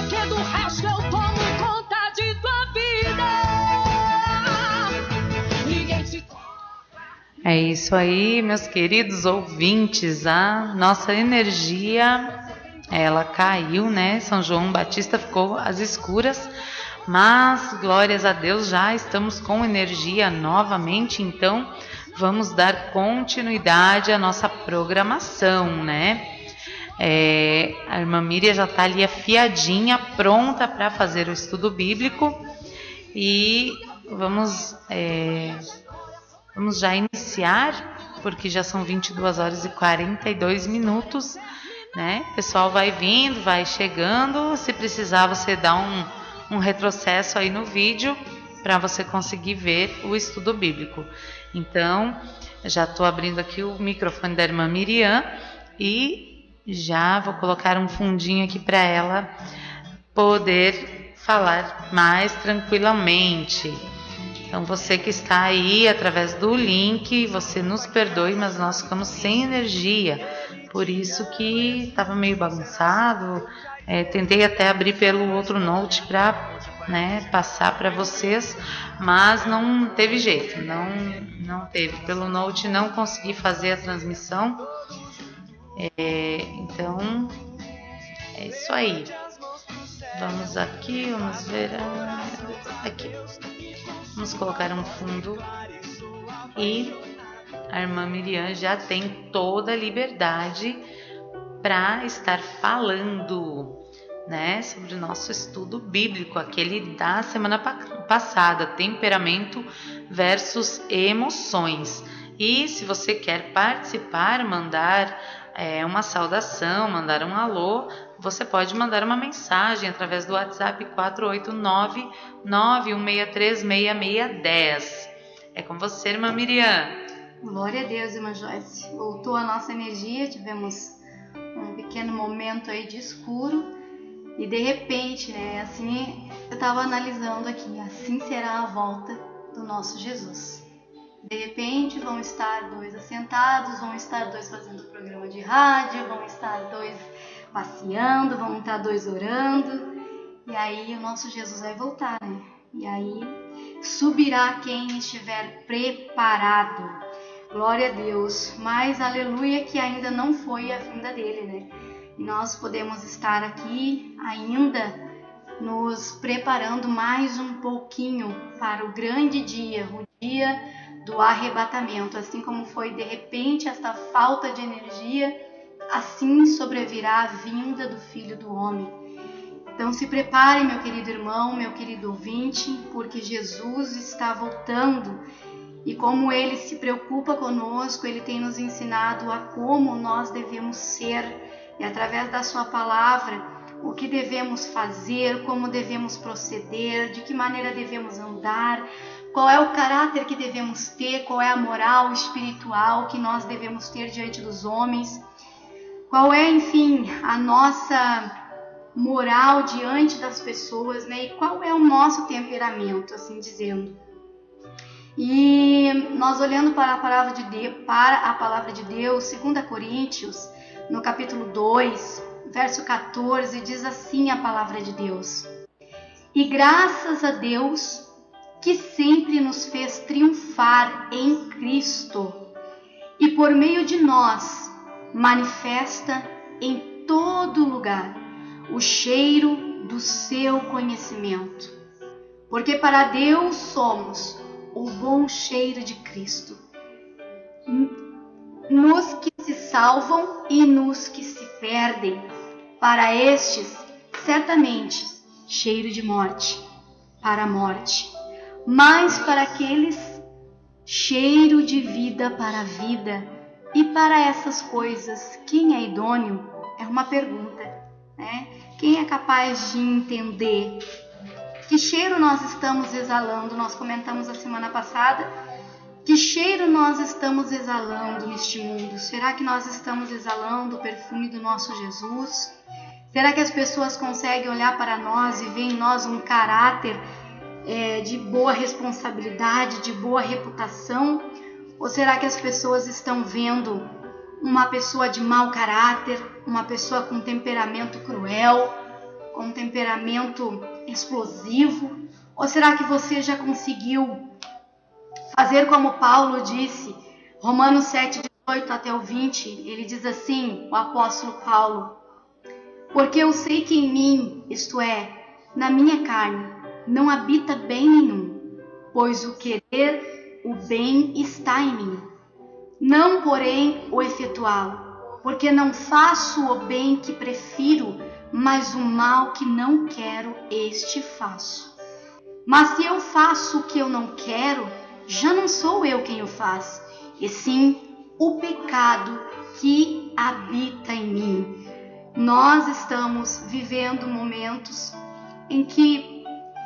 que do resto eu tomo conta de tua vida. Ninguém te... É isso aí, meus queridos ouvintes. A nossa energia, ela caiu, né? São João Batista ficou às escuras, mas glórias a Deus, já estamos com energia novamente, então vamos dar continuidade à nossa programação, né? A irmã Miriam já está ali afiadinha, pronta para fazer o estudo bíblico, e vamos já iniciar, porque já são 22 horas e 42 minutos, né? O pessoal vai vindo, vai chegando. Se precisar, você dá um retrocesso aí no vídeo para você conseguir ver o estudo bíblico. Então, já estou abrindo aqui o microfone da irmã Miriam e já vou colocar um fundinho aqui para ela poder falar mais tranquilamente. Então, você que está aí através do link, você nos perdoe, mas nós ficamos sem energia. Por isso que estava meio bagunçado. Tentei até abrir pelo outro note para, né, passar para vocês, mas não teve jeito. Não teve. Pelo note não consegui fazer a transmissão. Então, é isso aí. Vamos aqui, vamos ver. Aqui. Vamos colocar um fundo e a irmã Miriam já tem toda a liberdade para estar falando, né, sobre o nosso estudo bíblico, aquele da semana passada, temperamento versus emoções. E se você quer participar, mandar uma saudação, mandar um alô, você pode mandar uma mensagem através do WhatsApp 489-9163-6610. É com você, irmã Miriam. Glória a Deus, irmã Joyce. Voltou a nossa energia, tivemos um pequeno momento aí de escuro e de repente, né, assim, eu estava analisando aqui, assim será a volta do nosso Jesus. De repente vão estar dois assentados, vão estar dois fazendo programa de rádio, vão estar dois passeando, vão estar dois orando, e aí o nosso Jesus vai voltar, né? E aí subirá quem estiver preparado. Glória a Deus, mas aleluia que ainda não foi a vinda dele, né? E nós podemos estar aqui ainda nos preparando mais um pouquinho para o grande dia, o dia do arrebatamento. Assim como foi de repente esta falta de energia, assim sobrevirá a vinda do Filho do Homem. Então se prepare, meu querido irmão, meu querido ouvinte, porque Jesus está voltando. E como Ele se preocupa conosco, Ele tem nos ensinado a como nós devemos ser. E através da sua palavra, o que devemos fazer, como devemos proceder, de que maneira devemos andar, qual é o caráter que devemos ter, qual é a moral espiritual que nós devemos ter diante dos homens, qual é, enfim, a nossa moral diante das pessoas, né? E qual é o nosso temperamento, assim dizendo. E nós olhando para a palavra de Deus, 2 Coríntios, no capítulo 2, verso 14, diz assim a palavra de Deus: E graças a Deus que sempre nos fez triunfar em Cristo e por meio de nós manifesta em todo lugar o cheiro do seu conhecimento. Porque para Deus somos o bom cheiro de Cristo, nos que se salvam e nos que se perdem. Para estes, certamente, cheiro de morte, para a morte, mas para aqueles, cheiro de vida para a vida. E para essas coisas, quem é idôneo? É uma pergunta, né? Quem é capaz de entender que cheiro nós estamos exalando? Nós comentamos a semana passada, que cheiro nós estamos exalando neste mundo? Será que nós estamos exalando o perfume do nosso Jesus? Será que as pessoas conseguem olhar para nós e ver em nós um caráter de boa responsabilidade, de boa reputação? Ou será que as pessoas estão vendo uma pessoa de mau caráter, uma pessoa com temperamento cruel, com um temperamento explosivo? Ou será que você já conseguiu fazer como Paulo disse, Romanos 7, 18 até o 20, ele diz assim, o apóstolo Paulo: porque eu sei que em mim, isto é, na minha carne, não habita bem nenhum, pois o querer, o bem está em mim, não porém o efetuá-lo, porque não faço o bem que prefiro, mas o mal que não quero, este faço. Mas se eu faço o que eu não quero, já não sou eu quem o faz, e sim o pecado que habita em mim. Nós estamos vivendo momentos em que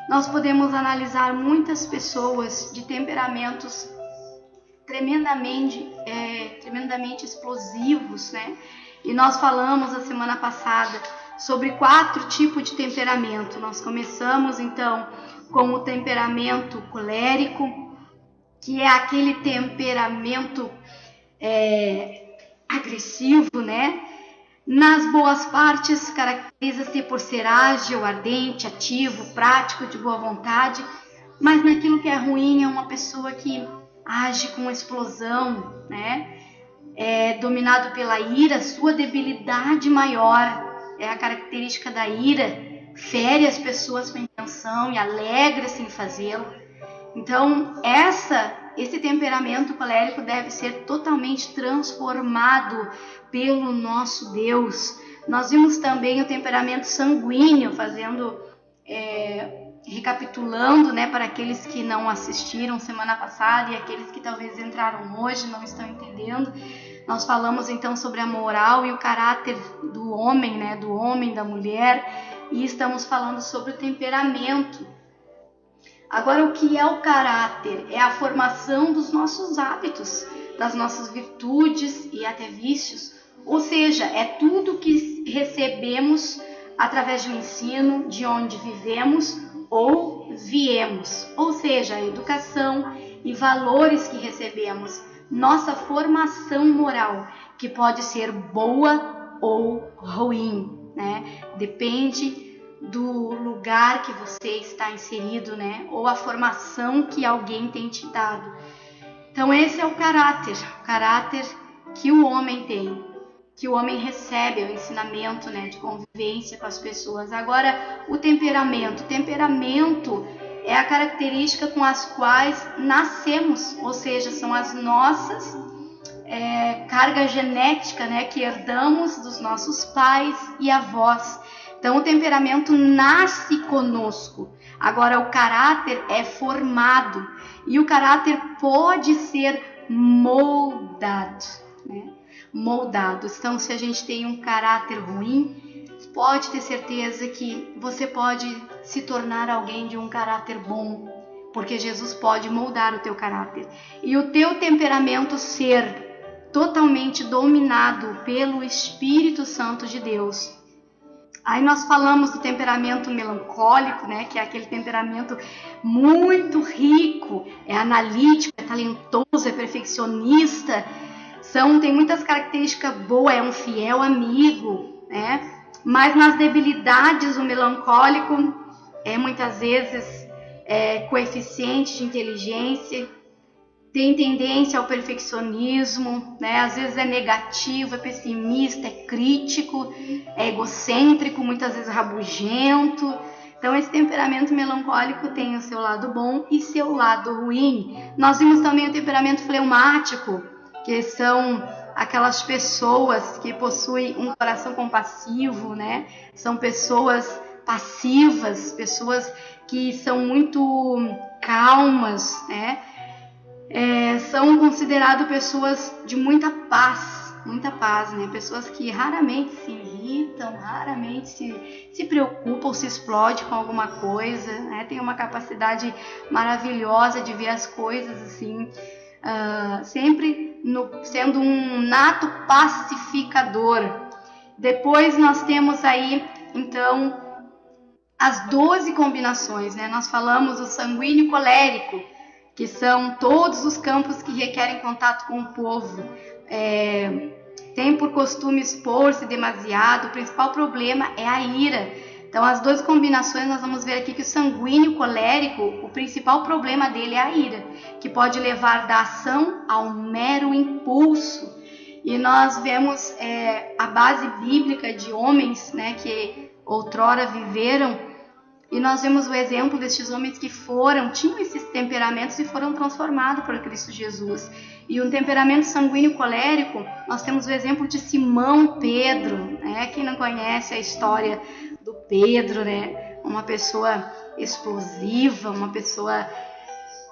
nós podemos analisar muitas pessoas de temperamentos tremendamente explosivos, né? E nós falamos a semana passada sobre 4 tipos de temperamento. Nós começamos então com o temperamento colérico, que é aquele temperamento agressivo, né? Nas boas partes, caracteriza-se por ser ágil, ardente, ativo, prático, de boa vontade, mas naquilo que é ruim é uma pessoa que age com explosão, né? É dominado pela ira, sua debilidade maior é a característica da ira, fere as pessoas com intenção e alegra-se em fazê-lo. Então, esse temperamento colérico deve ser totalmente transformado pelo nosso Deus. Nós vimos também o temperamento sanguíneo, recapitulando, né, para aqueles que não assistiram semana passada e aqueles que talvez entraram hoje não estão entendendo. Nós falamos então sobre a moral e o caráter do homem, né, do homem, da mulher, e estamos falando sobre o temperamento. Agora, o que é o caráter? É a formação dos nossos hábitos, das nossas virtudes e até vícios. Ou seja, é tudo que recebemos através de um ensino, de onde vivemos ou viemos. Ou seja, a educação e valores que recebemos. Nossa formação moral, que pode ser boa ou ruim, né? Depende do lugar que você está inserido, né? Ou a formação que alguém tem te dado. Então esse é o caráter que o homem tem, que o homem recebe, o ensinamento, né, de convivência com as pessoas. Agora, o temperamento é a característica com as quais nascemos, ou seja, são as nossas carga genética, né, que herdamos dos nossos pais e avós. Então, o temperamento nasce conosco. Agora, o caráter é formado. E o caráter pode ser moldado, né? Moldado. Então, se a gente tem um caráter ruim, pode ter certeza que você pode se tornar alguém de um caráter bom. Porque Jesus pode moldar o teu caráter. E o teu temperamento ser totalmente dominado pelo Espírito Santo de Deus. Aí nós falamos do temperamento melancólico, né, que é aquele temperamento muito rico, é analítico, é talentoso, é perfeccionista, tem muitas características boas, é um fiel amigo, né? Mas nas debilidades o melancólico é muitas vezes coeficiente de inteligência, tem tendência ao perfeccionismo, né? Às vezes é negativo, é pessimista, é crítico, é egocêntrico, muitas vezes rabugento. Então esse temperamento melancólico tem o seu lado bom e seu lado ruim. Nós vimos também o temperamento fleumático, que são aquelas pessoas que possuem um coração compassivo, né? São pessoas passivas, pessoas que são muito calmas, né? São consideradas pessoas de muita paz, né? Pessoas que raramente se irritam, raramente se preocupam, se explodem com alguma coisa, né? Tem uma capacidade maravilhosa de ver as coisas assim, sempre sendo um nato pacificador. Depois nós temos aí, então, as 12 combinações, né? Nós falamos do sanguíneo colérico, que são todos os campos que requerem contato com o povo. Tem por costume expor-se demasiado. O principal problema é a ira. Então, as duas combinações, nós vamos ver aqui que o sanguíneo colérico, o principal problema dele é a ira, que pode levar da ação ao mero impulso. E nós vemos a base bíblica de homens, né, que outrora viveram, e nós vemos o exemplo destes homens que tinham esses temperamentos e foram transformados por Cristo Jesus. E um temperamento sanguíneo colérico, nós temos o exemplo de Simão Pedro, né? Quem não conhece a história do Pedro, né? Uma pessoa explosiva, uma pessoa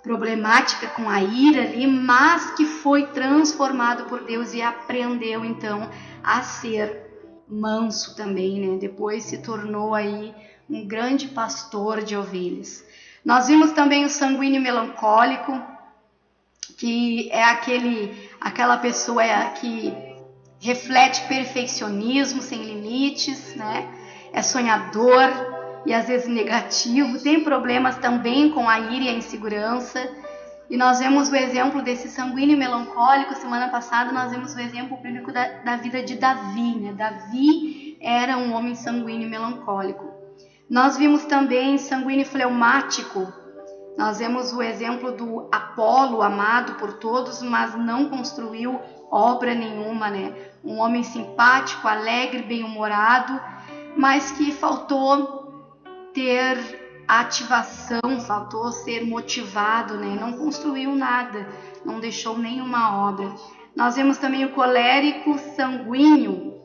problemática com a ira ali, mas que foi transformado por Deus e aprendeu então a ser manso também, né? Depois se tornou aí um grande pastor de ovelhas. Nós vimos também o sanguíneo melancólico, que é aquela pessoa que reflete perfeccionismo sem limites, né? É sonhador e às vezes negativo, tem problemas também com a ira e a insegurança. E nós vemos o exemplo desse sanguíneo melancólico. Semana passada nós vimos o exemplo bíblico da vida de Davi, né? Davi era um homem sanguíneo melancólico. Nós vimos também sanguíneo fleumático. Nós vemos o exemplo do Apolo, amado por todos, mas não construiu obra nenhuma, né? Um homem simpático, alegre, bem-humorado, mas que faltou ter ativação, faltou ser motivado, né? Não construiu nada, não deixou nenhuma obra. Nós vemos também o colérico sanguíneo,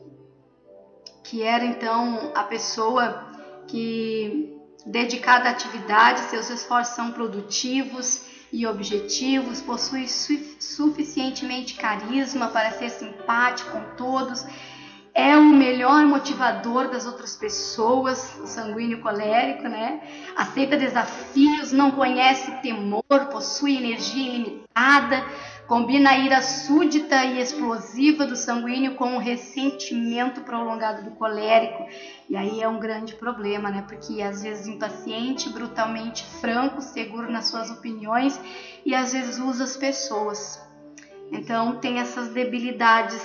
que era então a pessoa que, dedicada à atividade, seus esforços são produtivos e objetivos, possui suficientemente carisma para ser simpático com todos, é o melhor motivador das outras pessoas, o sanguíneo colérico, né? Aceita desafios, não conhece temor, possui energia ilimitada, combina a ira súdita e explosiva do sanguíneo com o ressentimento prolongado do colérico. E aí é um grande problema, né? Porque às vezes impaciente, brutalmente franco, seguro nas suas opiniões e às vezes usa as pessoas. Então tem essas debilidades,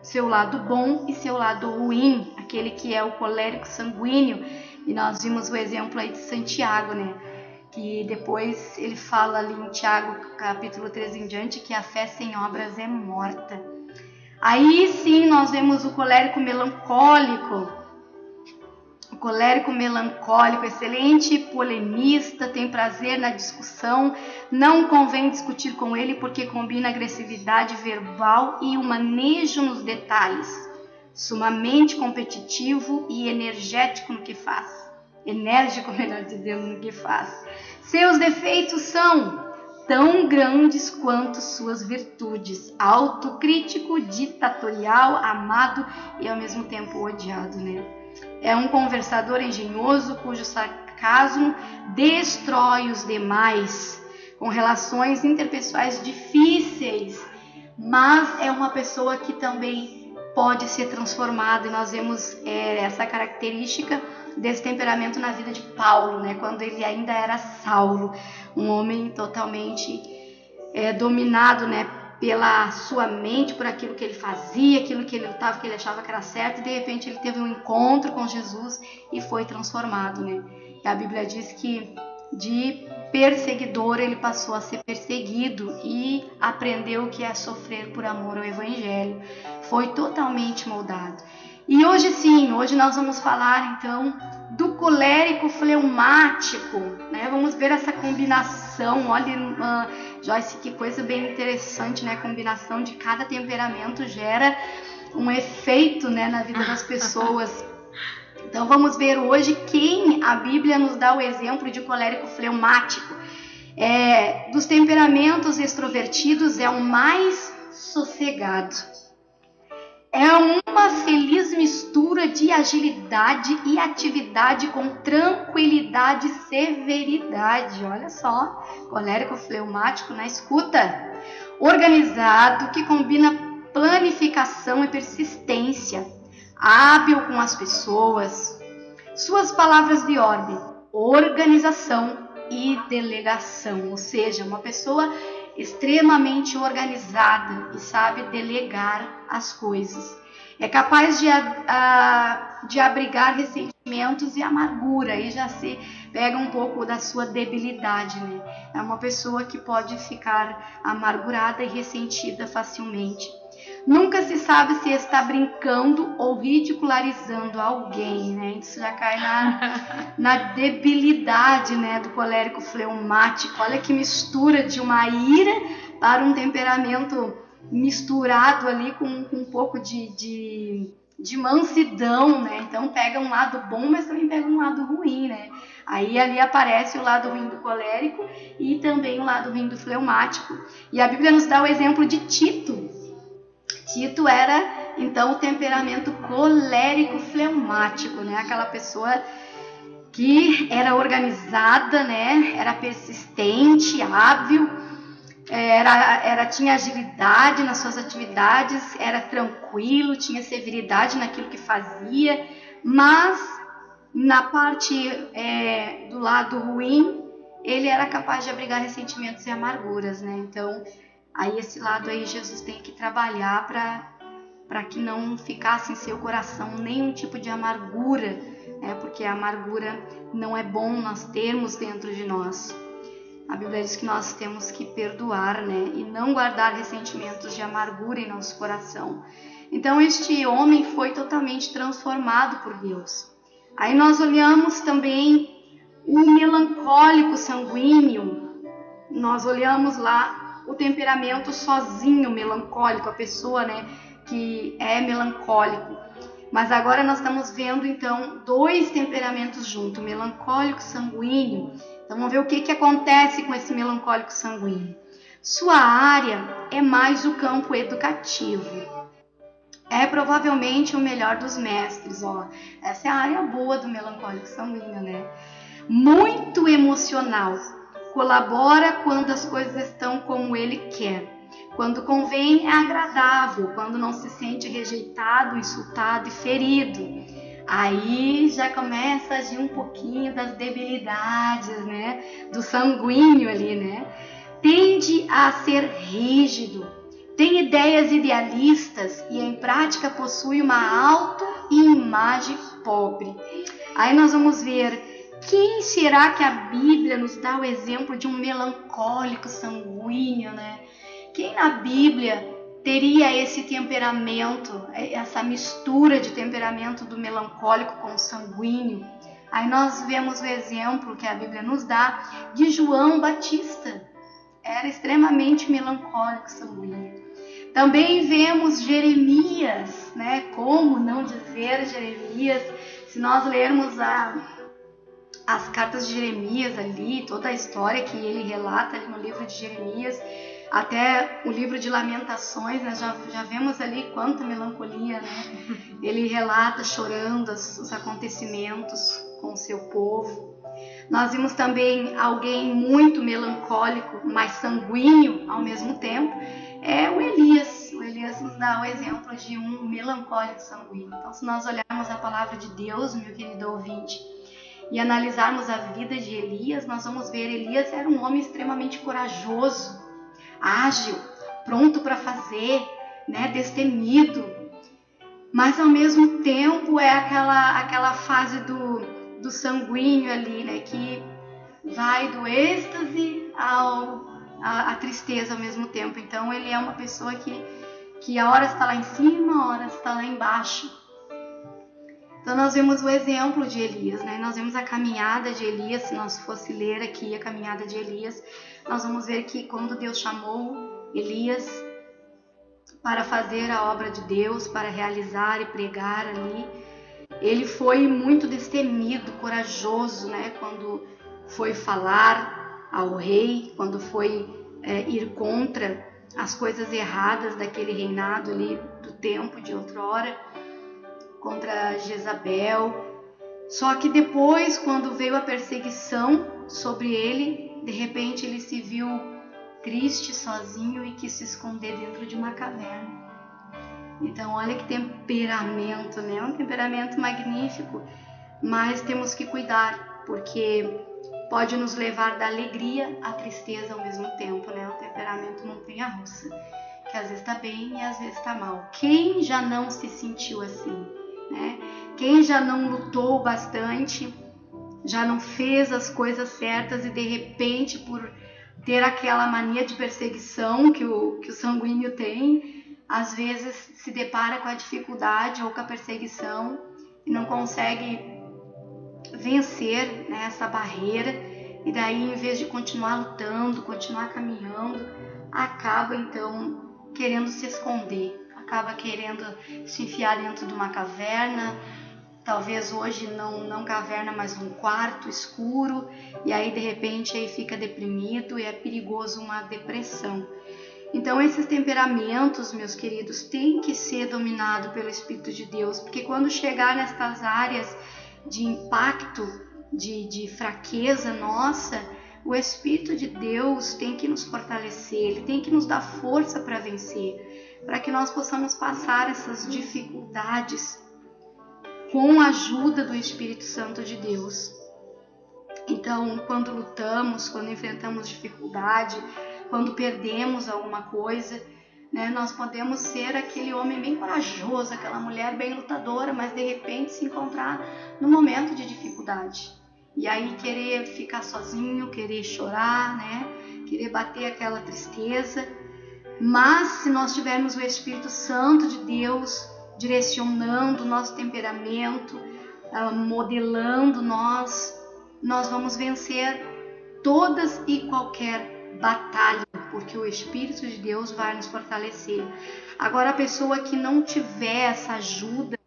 seu lado bom e seu lado ruim, aquele que é o colérico sanguíneo. E nós vimos o exemplo aí de Santiago, né? Que depois ele fala ali em Tiago, capítulo 13 em diante, que a fé sem obras é morta. Aí sim nós vemos o colérico melancólico. O colérico melancólico, excelente polemista, tem prazer na discussão, não convém discutir com ele porque combina agressividade verbal e o manejo nos detalhes, sumamente competitivo e energético no que faz. Enérgico, melhor dizendo, no que faz. Seus defeitos são tão grandes quanto suas virtudes, autocrítico, ditatorial, amado e ao mesmo tempo odiado, né? É um conversador engenhoso cujo sarcasmo destrói os demais, com relações interpessoais difíceis, mas é uma pessoa que também pode ser transformada, e nós vemos essa característica desse temperamento na vida de Paulo, né? Quando ele ainda era Saulo, um homem totalmente dominado, né? Pela sua mente, por aquilo que ele fazia, aquilo que ele lutava, que ele achava que era certo, e de repente ele teve um encontro com Jesus e foi transformado, né? E a Bíblia diz que de perseguidor ele passou a ser perseguido e aprendeu o que é sofrer por amor ao Evangelho. Foi totalmente moldado. E hoje sim, hoje nós vamos falar então do colérico fleumático, né? Vamos ver essa combinação. Olha, Joyce, que coisa bem interessante, né? A combinação de cada temperamento gera um efeito, né, na vida das pessoas. Então vamos ver hoje quem a Bíblia nos dá o exemplo de colérico fleumático. Dos temperamentos extrovertidos é o mais sossegado. É uma feliz mistura de agilidade e atividade com tranquilidade e severidade. Olha só, colérico fleumático na escuta. Organizado, que combina planificação e persistência. Hábil com as pessoas. Suas palavras de ordem: organização e delegação. Ou seja, uma pessoa extremamente organizada e sabe delegar as coisas. É capaz de abrigar ressentimentos e amargura. Aí já se pega um pouco da sua debilidade, né? É uma pessoa que pode ficar amargurada e ressentida facilmente. Nunca se sabe se está brincando ou ridicularizando alguém, né? Isso já cai na debilidade, né, do colérico fleumático. Olha que mistura de uma ira para um temperamento misturado ali com um pouco de mansidão, né? Então pega um lado bom, mas também pega um lado ruim, né? Aí ali aparece o lado ruim do colérico e também o lado ruim do fleumático. E a Bíblia nos dá o exemplo de Tito. Tito era, então, o temperamento colérico fleumático, né? Aquela pessoa que era organizada, né? Era persistente, hábil, tinha agilidade nas suas atividades, era tranquilo, tinha severidade naquilo que fazia, mas na parte do lado ruim, ele era capaz de abrigar ressentimentos e amarguras, né? Então, aí esse lado aí Jesus tem que trabalhar para que não ficasse em seu coração nenhum tipo de amargura, né? Porque a amargura não é bom nós termos dentro de nós. A Bíblia diz que nós temos que perdoar, né? E não guardar ressentimentos de amargura em nosso coração. Então este homem foi totalmente transformado por Deus. Aí nós olhamos também o melancólico sanguíneo. Nós olhamos lá o temperamento sozinho melancólico, a pessoa, né, que é melancólico. Mas agora nós estamos vendo então dois temperamentos juntos, melancólico e sanguíneo. Então vamos ver o que acontece com esse melancólico sanguíneo. Sua área é mais o campo educativo. É provavelmente o melhor dos mestres, ó. Essa é a área boa do melancólico sanguíneo, né? Muito emocional. Colabora quando as coisas estão como ele quer. Quando convém, é agradável. Quando não se sente rejeitado, insultado e ferido. Aí já começa a agir um pouquinho das debilidades, né? Do sanguíneo ali, né? Tende a ser rígido, tem ideias idealistas e em prática possui uma autoimagem pobre. Aí nós vamos ver quem será que a Bíblia nos dá o exemplo de um melancólico sanguíneo, né? Quem na Bíblia teria esse temperamento, essa mistura de temperamento do melancólico com o sanguíneo? Aí nós vemos o exemplo que a Bíblia nos dá de João Batista. Era extremamente melancólico, sanguíneo. Também vemos Jeremias, né? Como não dizer Jeremias? Se nós lermos as cartas de Jeremias ali, toda a história que ele relata ali no livro de Jeremias, até o livro de Lamentações, né? Já vemos ali quanta melancolia, né? Ele relata chorando os acontecimentos com o seu povo. Nós vimos também alguém muito melancólico, mas sanguíneo ao mesmo tempo, é o Elias. O Elias nos dá o exemplo de um melancólico sanguíneo. Então, se nós olharmos a palavra de Deus, meu querido ouvinte, e analisarmos a vida de Elias, nós vamos ver Elias era um homem extremamente corajoso, ágil, pronto para fazer, né, destemido, mas ao mesmo tempo é aquela fase do sanguíneo ali, né, que vai do êxtase à tristeza ao mesmo tempo. Então ele é uma pessoa que a hora está lá em cima, a hora está lá embaixo. Então nós vemos o exemplo de Elias, né? Nós vemos a caminhada de Elias. Se nós fosse ler aqui a caminhada de Elias, nós vamos ver que quando Deus chamou Elias para fazer a obra de Deus, para realizar e pregar ali, ele foi muito destemido, corajoso, né? Quando foi falar ao rei, quando foi ir contra as coisas erradas daquele reinado ali do tempo de outrora, contra Jezabel. Só que depois, quando veio a perseguição sobre ele, de repente ele se viu triste, sozinho e quis se esconder dentro de uma caverna. Então olha que temperamento, né? Um temperamento magnífico, mas temos que cuidar, porque pode nos levar da alegria à tristeza ao mesmo tempo, né? Um temperamento montanha-russa, que às vezes está bem e às vezes está mal. Quem já não se sentiu assim? né? Quem já não lutou bastante, já não fez as coisas certas e de repente, por ter aquela mania de perseguição que o sanguíneo tem, às vezes se depara com a dificuldade ou com a perseguição e não consegue vencer, né, essa barreira, e daí, em vez de continuar lutando, continuar caminhando, acaba então querendo se esconder, acaba querendo se enfiar dentro de uma caverna, talvez hoje não caverna, mas um quarto escuro, e aí de repente aí fica deprimido e é perigoso uma depressão. Então esses temperamentos, meus queridos, têm que ser dominados pelo Espírito de Deus, porque quando chegar nestas áreas de impacto, de fraqueza nossa, o Espírito de Deus tem que nos fortalecer, ele tem que nos dar força para vencer, para que nós possamos passar essas dificuldades com a ajuda do Espírito Santo de Deus. Então, quando lutamos, quando enfrentamos dificuldade, quando perdemos alguma coisa, né, nós podemos ser aquele homem bem corajoso, aquela mulher bem lutadora, mas de repente se encontrar num momento de dificuldade. E aí querer ficar sozinho, querer chorar, né, querer bater aquela tristeza. Mas se nós tivermos o Espírito Santo de Deus direcionando o nosso temperamento, modelando nós vamos vencer todas e qualquer batalha, porque o Espírito de Deus vai nos fortalecer. Agora, a pessoa que não tiver essa ajuda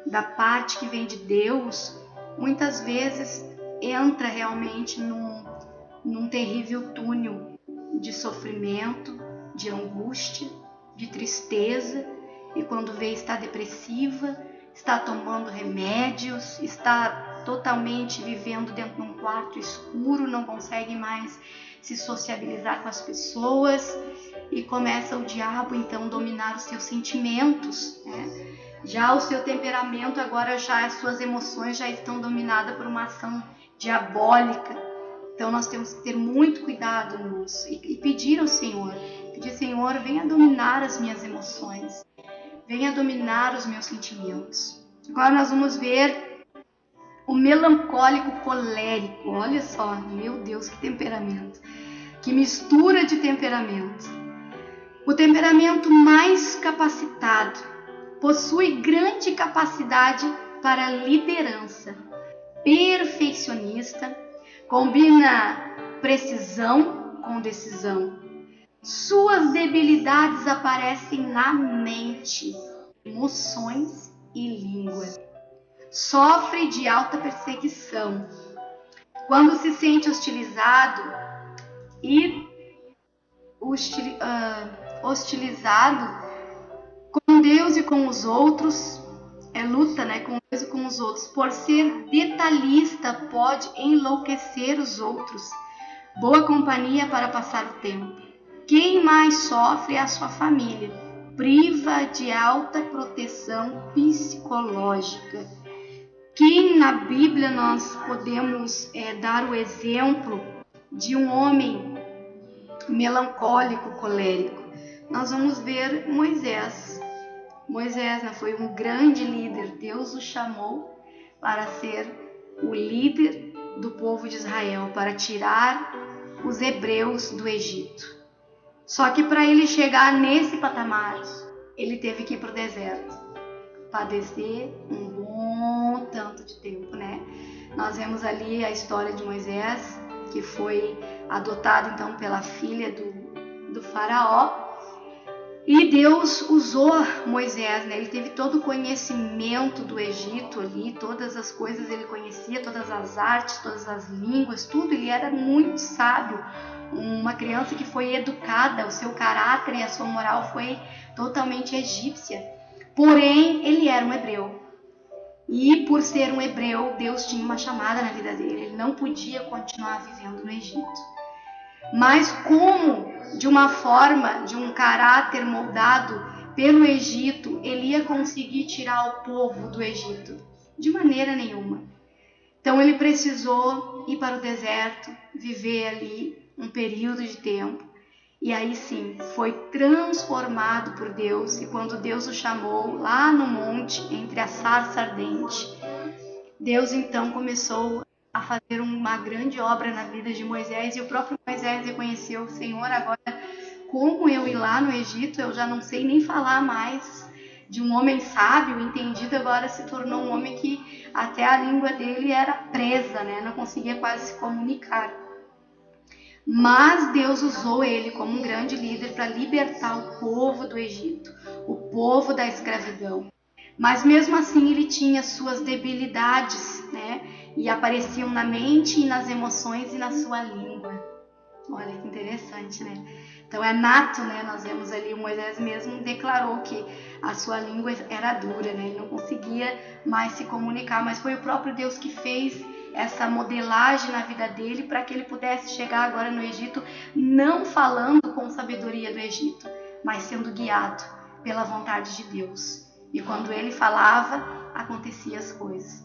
da parte que vem de Deus, muitas vezes entra realmente num terrível túnel de sofrimento, de angústia, de tristeza, e quando vê está depressiva, está tomando remédios, está totalmente vivendo dentro de um quarto escuro, não consegue mais se sociabilizar com as pessoas, e começa o diabo então dominar os seus sentimentos, né? Já o seu temperamento, agora já as suas emoções já estão dominadas por uma ação diabólica. Então nós temos que ter muito cuidado e pedir ao Senhor, Senhor, venha dominar as minhas emoções, venha dominar os meus sentimentos. Agora nós vamos ver o melancólico colérico. Olha só, meu Deus, que temperamento, que mistura de temperamentos. O temperamento mais capacitado possui grande capacidade para liderança, perfeccionista, combina precisão com decisão. Suas debilidades aparecem na mente, emoções e língua. Sofre de alta perseguição. Quando se sente hostilizado com Deus e com os outros, luta, né, com Deus e com os outros. Por ser detalhista, pode enlouquecer os outros. Boa companhia para passar o tempo. Quem mais sofre é a sua família. Priva de alta proteção psicológica. Quem na Bíblia nós podemos dar o exemplo de um homem melancólico, colérico? Nós vamos ver Moisés. Moisés, né, foi um grande líder. Deus o chamou para ser o líder do povo de Israel, para tirar os hebreus do Egito. Só que para ele chegar nesse patamar, ele teve que ir para o deserto, padecer um bom tanto de tempo, né? Nós vemos ali a história de Moisés, que foi adotado então pela filha do faraó. E Deus usou Moisés, né? Ele teve todo o conhecimento do Egito ali, todas as coisas ele conhecia, todas as artes, todas as línguas, tudo. Ele era muito sábio, uma criança que foi educada, o seu caráter e a sua moral foi totalmente egípcia. Porém, ele era um hebreu. E por ser um hebreu, Deus tinha uma chamada na vida dele. Ele não podia continuar vivendo no Egito. Mas como de uma forma, de um caráter moldado pelo Egito, ele ia conseguir tirar o povo do Egito? De maneira nenhuma. Então ele precisou ir para o deserto, viver ali um período de tempo. E aí sim, foi transformado por Deus. E quando Deus o chamou lá no monte, entre a sarça ardente, Deus então começou a fazer uma grande obra na vida de Moisés. E o próprio Moisés reconheceu: Senhor, agora como eu ir lá no Egito, eu já não sei nem falar mais. De um homem sábio, entendido, agora se tornou um homem que até a língua dele era presa, né? Não conseguia quase se comunicar. Mas Deus usou ele como um grande líder para libertar o povo do Egito, o povo da escravidão. Mas mesmo assim ele tinha suas debilidades, né? E apareciam na mente e nas emoções e na sua língua. Olha que interessante, né? Então é nato, né? Nós vemos ali, o Moisés mesmo declarou que a sua língua era dura, né? Ele não conseguia mais se comunicar, mas foi o próprio Deus que fez essa modelagem na vida dele para que ele pudesse chegar agora no Egito, não falando com sabedoria do Egito, mas sendo guiado pela vontade de Deus. E quando ele falava, aconteciam as coisas.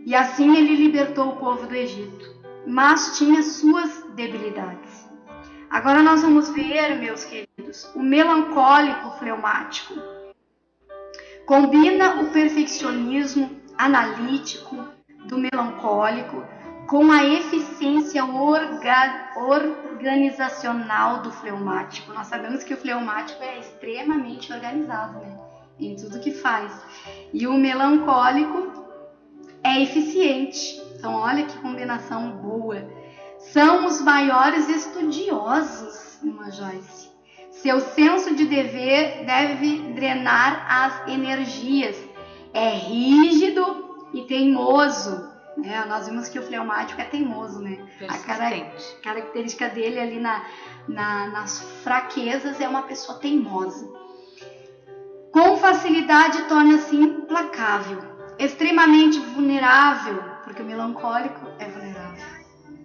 E assim ele libertou o povo do Egito, mas tinha suas debilidades. Agora nós vamos ver, meus queridos, o melancólico fleumático. Combina o perfeccionismo analítico do melancólico com a eficiência organizacional do fleumático. Nós sabemos que o fleumático é extremamente organizado, né? Em tudo que faz. E o melancólico é eficiente. Então, olha que combinação boa. São os maiores estudiosos, irmã Joyce. Seu senso de dever deve drenar as energias. É rígido e teimoso. Né? Nós vimos que o fleumático é teimoso, né? A característica dele ali nas fraquezas é uma pessoa teimosa. Com facilidade torna-se implacável, extremamente vulnerável, porque o melancólico é vulnerável.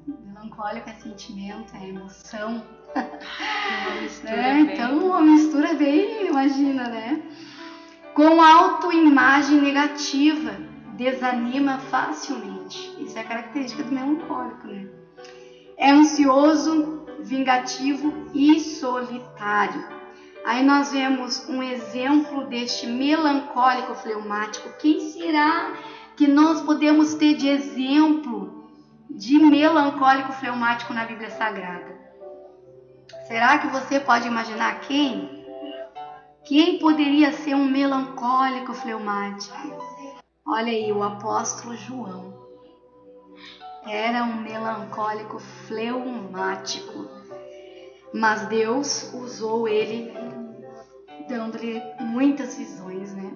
O melancólico é sentimento, é emoção. Uma mistura né? Então, uma mistura bem, imagina, né? Com autoimagem negativa, desanima facilmente. Isso é a característica do melancólico, né? É ansioso, vingativo e solitário. Aí nós vemos um exemplo deste melancólico fleumático. Quem será que nós podemos ter de exemplo de melancólico fleumático na Bíblia Sagrada? Será que você pode imaginar quem? Quem poderia ser um melancólico fleumático? Olha aí, o apóstolo João. Era um melancólico fleumático. Mas Deus usou ele, dando-lhe muitas visões, né?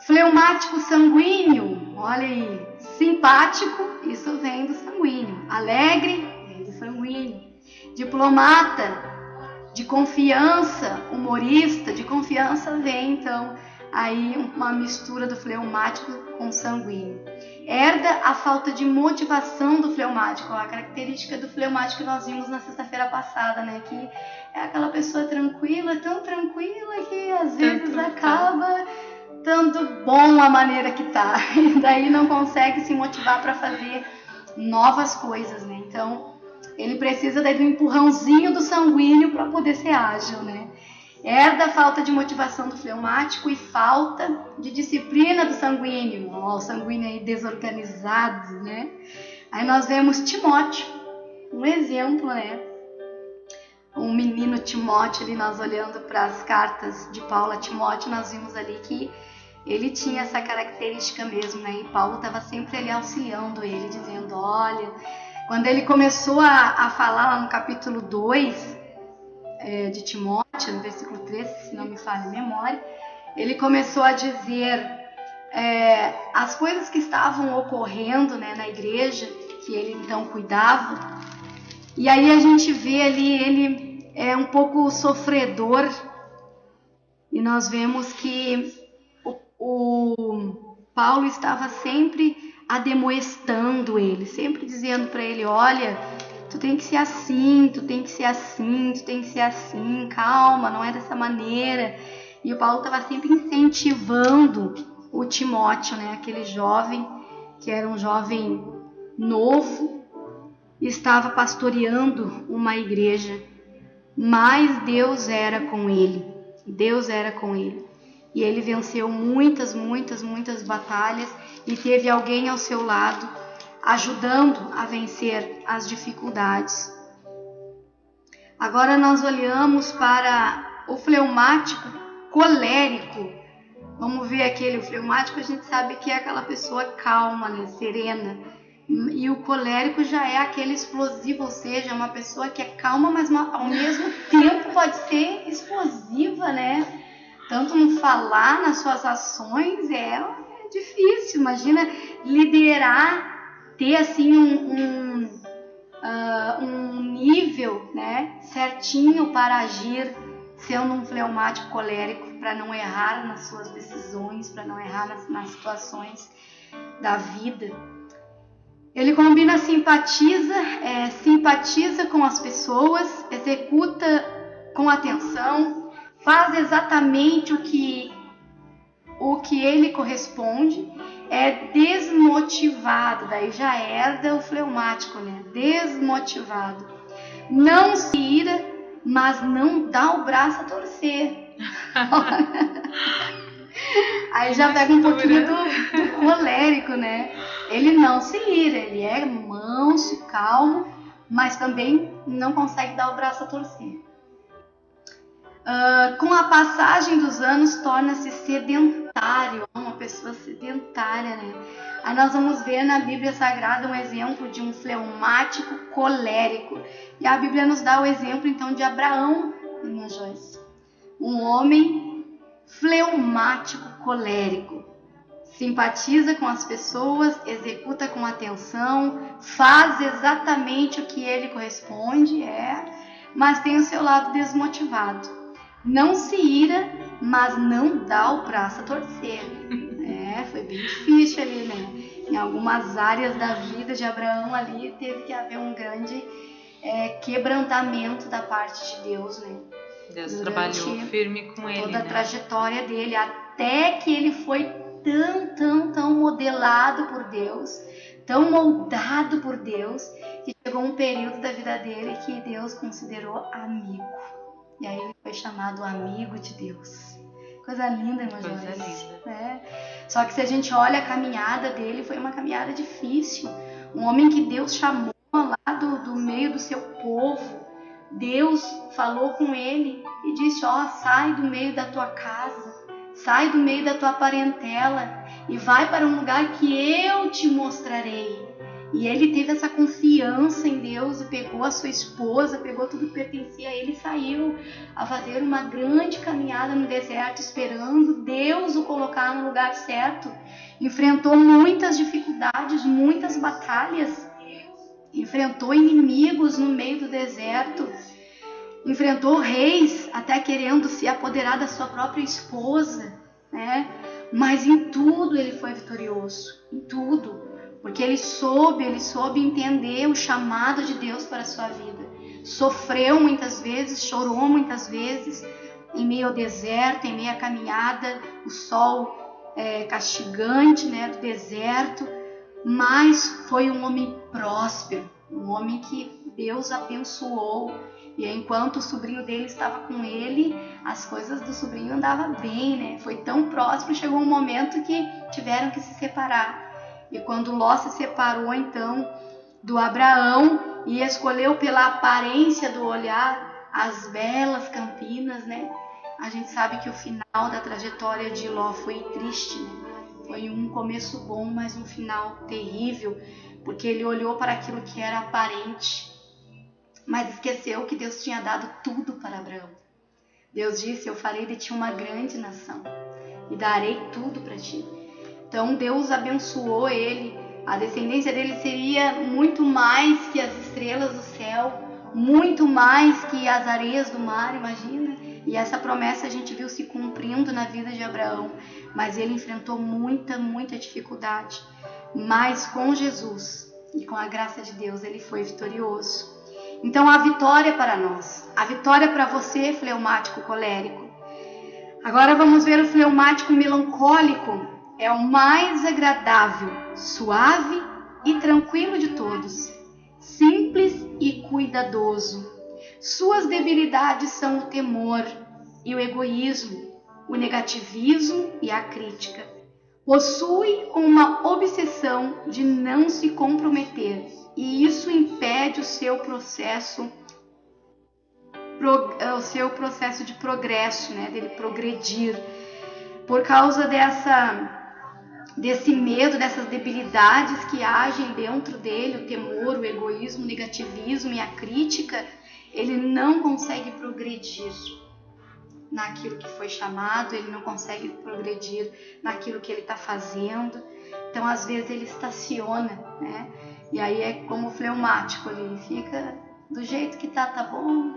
Fleumático sanguíneo, olha aí. Simpático, isso vem do sanguíneo. Alegre, vem do sanguíneo. Diplomata, de confiança, humorista, de confiança vem então aí uma mistura do fleumático com sanguíneo. Herda a falta de motivação do fleumático, a característica do fleumático que nós vimos na sexta-feira passada, né? Que é aquela pessoa tranquila, tão tranquila que às vezes acaba dando bom a maneira que tá, e daí não consegue se motivar para fazer novas coisas, né? Então ele precisa do empurrãozinho do sanguíneo para poder ser ágil, né? Herda a falta de motivação do fleumático e falta de disciplina do sanguíneo. O sanguíneo aí desorganizado, né? Aí nós vemos Timóteo, um exemplo, né? Um menino Timóteo ali, nós olhando para as cartas de Paulo a Timóteo, nós vimos ali que ele tinha essa característica mesmo, né? E Paulo estava sempre ali auxiliando ele, dizendo, olha... Quando ele começou a falar lá no capítulo 2 de Timóteo, no versículo 13, se não me falha a memória, ele começou a dizer as coisas que estavam ocorrendo, né, na igreja, que ele então cuidava. E aí a gente vê ali, ele é um pouco sofredor, e nós vemos que o Paulo estava sempre ademoestando ele, sempre dizendo para ele, olha, tu tem que ser assim, tu tem que ser assim, tu tem que ser assim, calma, não é dessa maneira. E o Paulo estava sempre incentivando o Timóteo, né, aquele jovem, que era um jovem novo, e estava pastoreando uma igreja mas Deus era com ele. Deus era com ele. E ele venceu muitas batalhas e teve alguém ao seu lado ajudando a vencer as dificuldades. Agora nós olhamos para o fleumático colérico. Vamos ver aquele, o fleumático a gente sabe que é aquela pessoa calma, né, serena. E o colérico já é aquele explosivo, ou seja, uma pessoa que é calma, mas ao mesmo tempo pode ser explosiva, né? Tanto no falar, nas suas ações, é difícil. Imagina liderar, ter assim um nível, né, certinho para agir, sendo um fleumático colérico, para não errar nas suas decisões, para não errar nas situações da vida. Ele combina simpatiza com as pessoas, executa com atenção, faz exatamente o que ele corresponde, é desmotivado, daí já herda o fleumático, né? Desmotivado. Não se ira, mas não dá o braço a torcer. Aí já pega um pouquinho do colérico, né? Ele não se ira, ele é manso, calmo, mas também não consegue dar o braço a torcer. Com a passagem dos anos, torna-se sedentário, uma pessoa sedentária, né? Aí nós vamos ver na Bíblia Sagrada um exemplo de um fleumático colérico. E a Bíblia nos dá o exemplo, então, de Abraão, irmã Joyce. Um homem fleumático colérico. Simpatiza com as pessoas, executa com atenção, faz exatamente o que ele corresponde, mas tem o seu lado desmotivado. Não se ira, mas não dá o braço a torcer. Foi bem difícil ali, né? Em algumas áreas da vida de Abraão ali teve que haver um grande quebrantamento da parte de Deus, né? Deus trabalhou firme com ele, toda a né? trajetória dele, até que ele foi tão modelado por Deus, tão moldado por Deus, que chegou um período da vida dele que Deus considerou amigo. E aí ele foi chamado amigo de Deus. Coisa linda, irmã Joyce. Coisa linda. Né? Só que se a gente olha a caminhada dele, foi uma caminhada difícil. Um homem que Deus chamou lá do meio do seu povo. Deus falou com ele e disse, sai do meio da tua casa, sai do meio da tua parentela e vai para um lugar que eu te mostrarei. E ele teve essa confiança em Deus e pegou a sua esposa, pegou tudo que pertencia a ele e saiu a fazer uma grande caminhada no deserto, esperando Deus o colocar no lugar certo. Enfrentou muitas dificuldades, muitas batalhas, enfrentou inimigos no meio do deserto, enfrentou reis até querendo se apoderar da sua própria esposa, né? Mas em tudo ele foi vitorioso, em tudo. Porque ele soube entender o chamado de Deus para a sua vida. Sofreu muitas vezes, chorou muitas vezes, em meio ao deserto, em meio à caminhada, o sol castigante, né, do deserto. Mas foi um homem próspero, um homem que Deus abençoou. E enquanto o sobrinho dele estava com ele, as coisas do sobrinho andavam bem, né? Foi tão próspero, chegou um momento que tiveram que se separar. E quando Ló se separou, então, do Abraão e escolheu pela aparência do olhar as belas campinas, né? A gente sabe que o final da trajetória de Ló foi triste, né? Foi um começo bom, mas um final terrível, porque ele olhou para aquilo que era aparente, mas esqueceu que Deus tinha dado tudo para Abraão. Deus disse, eu farei de ti uma grande nação e darei tudo para ti. Então Deus abençoou ele, a descendência dele seria muito mais que as estrelas do céu, muito mais que as areias do mar, imagina. E essa promessa a gente viu se cumprindo na vida de Abraão, mas ele enfrentou muita dificuldade. Mas com Jesus e com a graça de Deus ele foi vitorioso. Então a vitória para nós, a vitória para você, fleumático colérico. Agora vamos ver o fleumático melancólico. É o mais agradável, suave e tranquilo de todos, simples e cuidadoso. Suas debilidades são o temor e o egoísmo, o negativismo e a crítica. Possui uma obsessão de não se comprometer e isso impede o seu processo de progresso, né, dele progredir. Por causa desse medo, dessas debilidades que agem dentro dele, o temor, o egoísmo, o negativismo e a crítica, ele não consegue progredir naquilo que foi chamado, ele não consegue progredir naquilo que ele está fazendo. Então, às vezes, ele estaciona, né? E aí é como o fleumático, ele fica do jeito que tá bom,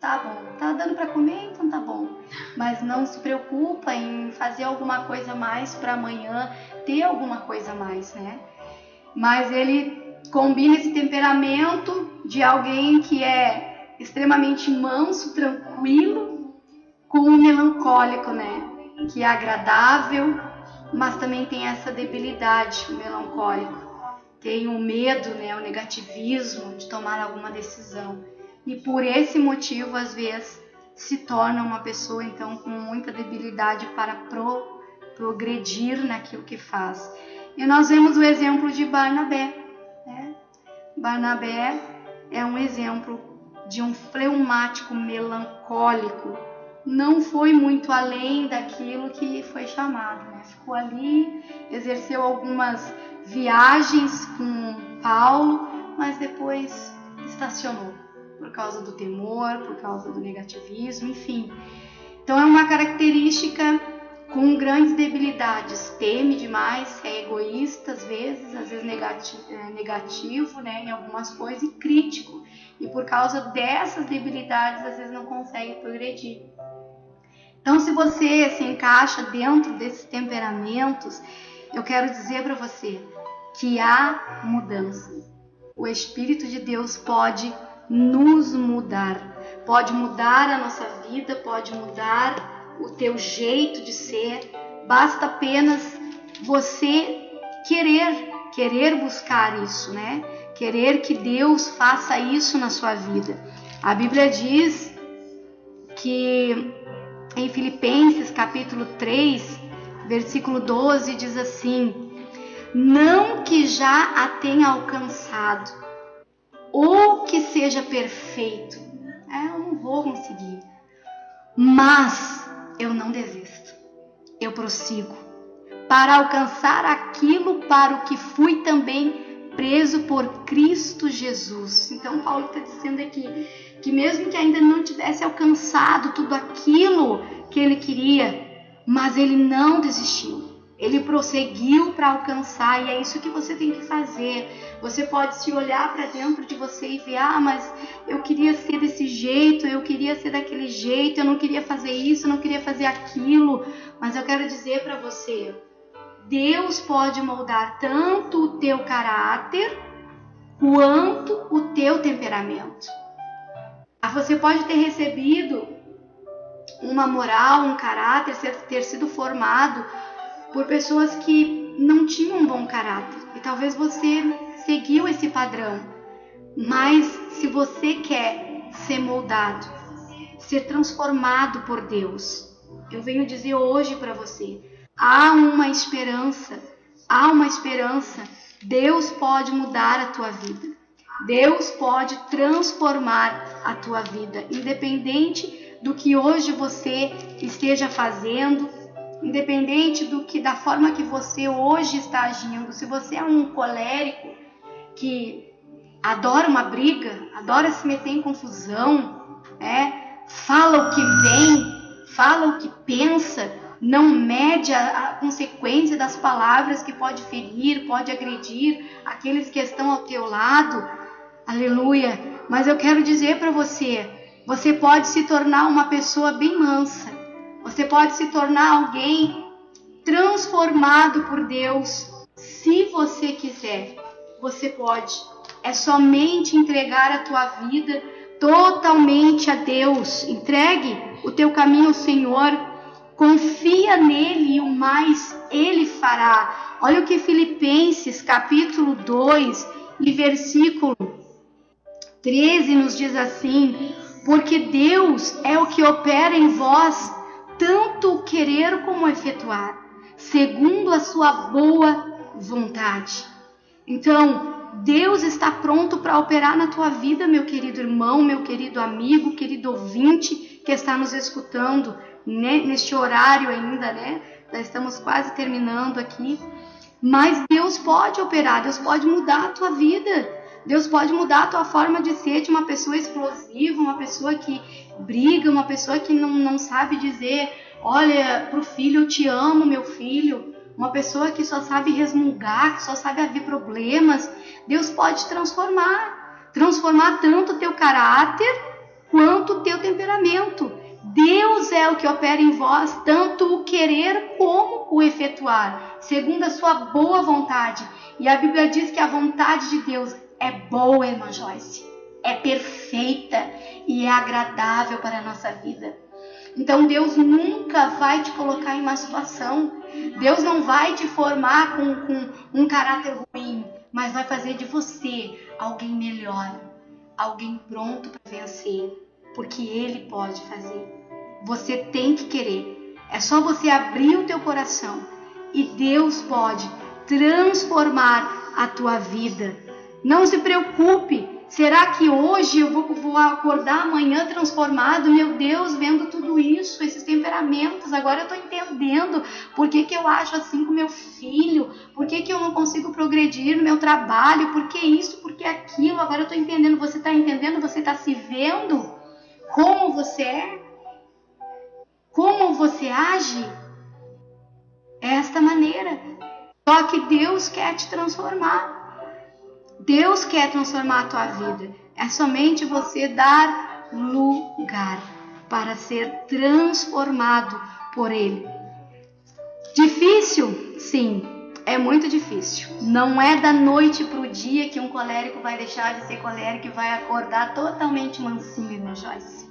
tá dando para comer, então tá bom. Mas não se preocupa em fazer alguma coisa a mais para amanhã, ter alguma coisa a mais, né? Mas ele combina esse temperamento de alguém que é extremamente manso, tranquilo, com o melancólico, né? Que é agradável, mas também tem essa debilidade, o melancólico. Tem o medo, né? O negativismo de tomar alguma decisão. E por esse motivo, às vezes, se torna uma pessoa, então, com muita debilidade para progredir naquilo que faz. E nós vemos o exemplo de Barnabé, né? Barnabé é um exemplo de um fleumático melancólico. Não foi muito além daquilo que foi chamado, né? Ficou ali, exerceu algumas viagens com Paulo, mas depois estacionou por causa do temor, por causa do negativismo, enfim. Então é uma característica com grandes debilidades, teme demais, é egoísta às vezes negativo, né, em algumas coisas, e crítico. E por causa dessas debilidades, às vezes não consegue progredir. Então, se você se encaixa dentro desses temperamentos, eu quero dizer para você que há mudança. O Espírito de Deus pode nos mudar, pode mudar a nossa vida, pode mudar o teu jeito de ser. Basta apenas você querer buscar isso, né? Querer que Deus faça isso na sua vida. A Bíblia diz que em Filipenses capítulo 3, versículo 12, diz assim: não que já a tenha alcançado, ou que seja perfeito, eu não vou conseguir, mas eu não desisto, eu prossigo, para alcançar aquilo para o que fui também preso por Cristo Jesus. Então Paulo está dizendo aqui que mesmo que ainda não tivesse alcançado tudo aquilo que ele queria, mas ele não desistiu. Ele prosseguiu para alcançar, e é isso que você tem que fazer. Você pode se olhar para dentro de você e ver, mas eu queria ser desse jeito, eu queria ser daquele jeito, eu não queria fazer isso, eu não queria fazer aquilo. Mas eu quero dizer para você, Deus pode moldar tanto o teu caráter quanto o teu temperamento. Você pode ter recebido uma moral, um caráter, ter sido formado por pessoas que não tinham um bom caráter. E talvez você seguiu esse padrão. Mas se você quer ser moldado, ser transformado por Deus, eu venho dizer hoje para você, há uma esperança. Deus pode mudar a tua vida. Deus pode transformar a tua vida, independente do que hoje você esteja fazendo, independente da forma que você hoje está agindo. Se você é um colérico que adora uma briga, adora se meter em confusão, fala o que vem, fala o que pensa, não mede a consequência das palavras, que pode ferir, pode agredir aqueles que estão ao teu lado, aleluia. Mas eu quero dizer para você, você pode se tornar uma pessoa bem mansa, você pode se tornar alguém transformado por Deus, se você quiser. Você pode, é somente entregar a tua vida totalmente a Deus. Entregue o teu caminho ao Senhor, confia nele e o mais ele fará. Olha o que Filipenses capítulo 2 e versículo 13 nos diz assim: porque Deus é o que opera em vós, tanto o querer como o efetuar, segundo a sua boa vontade. Então, Deus está pronto para operar na tua vida, meu querido irmão, meu querido amigo, querido ouvinte que está nos escutando, né, neste horário ainda, né? Já estamos quase terminando aqui. Mas Deus pode operar, Deus pode mudar a tua vida. Deus pode mudar a tua forma de ser, de uma pessoa explosiva, uma pessoa que briga, uma pessoa que não sabe dizer, olha, pro filho, eu te amo, meu filho. Uma pessoa que só sabe resmungar, que só sabe haver problemas. Deus pode transformar tanto o teu caráter quanto o teu temperamento. Deus é o que opera em vós, tanto o querer como o efetuar, segundo a sua boa vontade. E a Bíblia diz que a vontade de Deus é boa, irmã Joyce, é perfeita e é agradável para a nossa vida. Então Deus nunca vai te colocar em uma situação, Deus não vai te formar com um caráter ruim, mas vai fazer de você alguém melhor, alguém pronto para vencer, porque Ele pode fazer. Você tem que querer, é só você abrir o teu coração e Deus pode transformar a tua vida. Não se preocupe, será que hoje eu vou acordar amanhã transformado? Meu Deus, vendo tudo isso, esses temperamentos, agora eu estou entendendo por que eu ajo assim com meu filho, por que eu não consigo progredir no meu trabalho, por que isso, por que aquilo, agora eu estou entendendo. Você está entendendo? Você está se vendo como você é? Como você age? É esta maneira. Só que Deus quer te transformar. Deus quer transformar a tua vida. É somente você dar lugar para ser transformado por Ele. Difícil? Sim, é muito difícil. Não é da noite para o dia que um colérico vai deixar de ser colérico e vai acordar totalmente mansinho, irmã Joyce.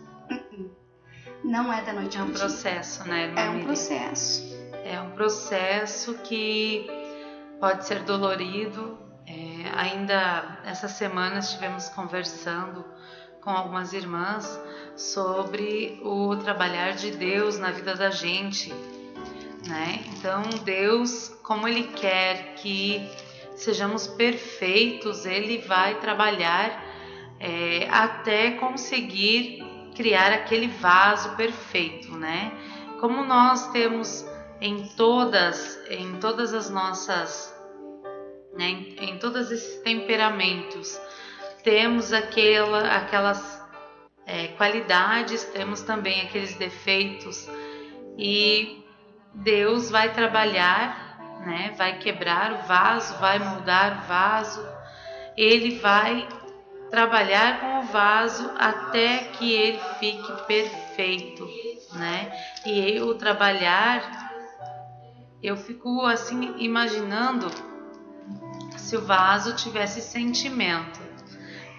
Não é da noite para o dia. É um processo, né, irmã? É um processo. É um processo que pode ser dolorido. Ainda essa semana estivemos conversando com algumas irmãs sobre o trabalhar de Deus na vida da gente, né? Então Deus, como Ele quer que sejamos perfeitos, Ele vai trabalhar até conseguir criar aquele vaso perfeito, né? Como nós temos em todas as nossas, né, em todos esses temperamentos, temos aquelas qualidades, temos também aqueles defeitos, e Deus vai trabalhar, né, vai quebrar o vaso, vai moldar o vaso, Ele vai trabalhar com o vaso até que ele fique perfeito, né? E o trabalhar, eu fico assim imaginando se o vaso tivesse sentimento,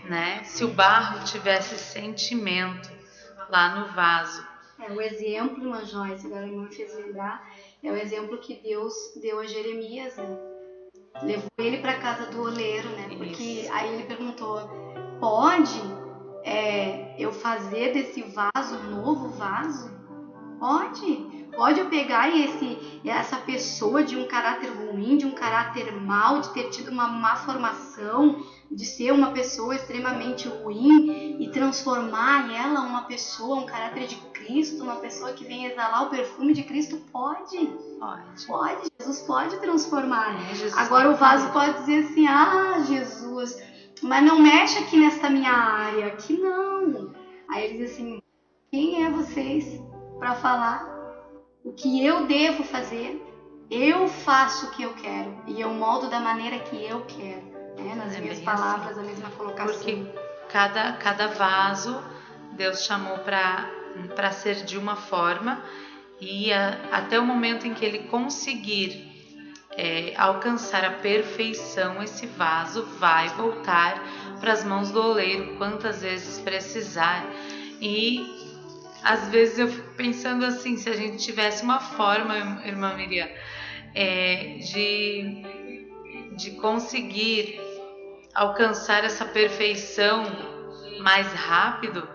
né? Se o barro tivesse sentimento lá no vaso. O exemplo, irmã Joyce, agora a irmã me fez lembrar, é o exemplo que Deus deu a Jeremias, né? Levou ele para casa do oleiro, né? Porque isso. Aí ele perguntou, pode eu fazer desse vaso um novo vaso? Pode eu pegar essa pessoa de um caráter ruim, de um caráter mau, de ter tido uma má formação, de ser uma pessoa extremamente ruim e transformar ela uma pessoa, um caráter de Cristo, uma pessoa que vem exalar o perfume de Cristo? Pode. Jesus pode transformar. Agora o vaso pode dizer assim, Jesus, mas não mexe aqui nesta minha área, aqui não. Aí ele diz assim, quem é vocês para falar o que eu devo fazer? Eu faço o que eu quero e eu moldo da maneira que eu quero, né? Nas minhas palavras, assim, a mesma colocação. Porque cada vaso Deus chamou para ser de uma forma, e até o momento em que ele conseguir alcançar a perfeição, esse vaso vai voltar para as mãos do oleiro quantas vezes precisar. E às vezes eu fico pensando assim, se a gente tivesse uma forma, irmã Miriam, de conseguir alcançar essa perfeição mais rápido,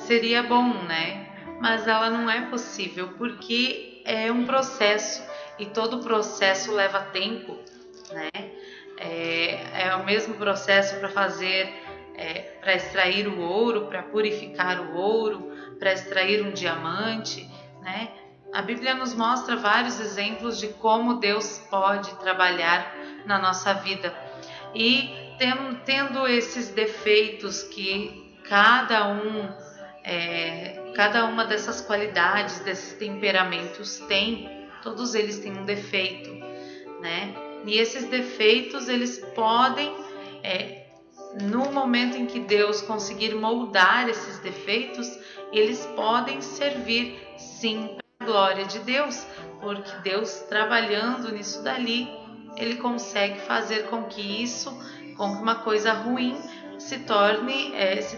seria bom, né? Mas ela não é possível, porque é um processo e todo processo leva tempo, né? É o mesmo processo para fazer, para extrair o ouro, para purificar o ouro, para extrair um diamante, né? A Bíblia nos mostra vários exemplos de como Deus pode trabalhar na nossa vida. E tendo esses defeitos que cada uma dessas qualidades, desses temperamentos tem, todos eles têm um defeito, né? E esses defeitos, eles podem, no momento em que Deus conseguir moldar esses defeitos, eles podem servir sim para a glória de Deus, porque Deus, trabalhando nisso dali, Ele consegue fazer com que uma coisa ruim se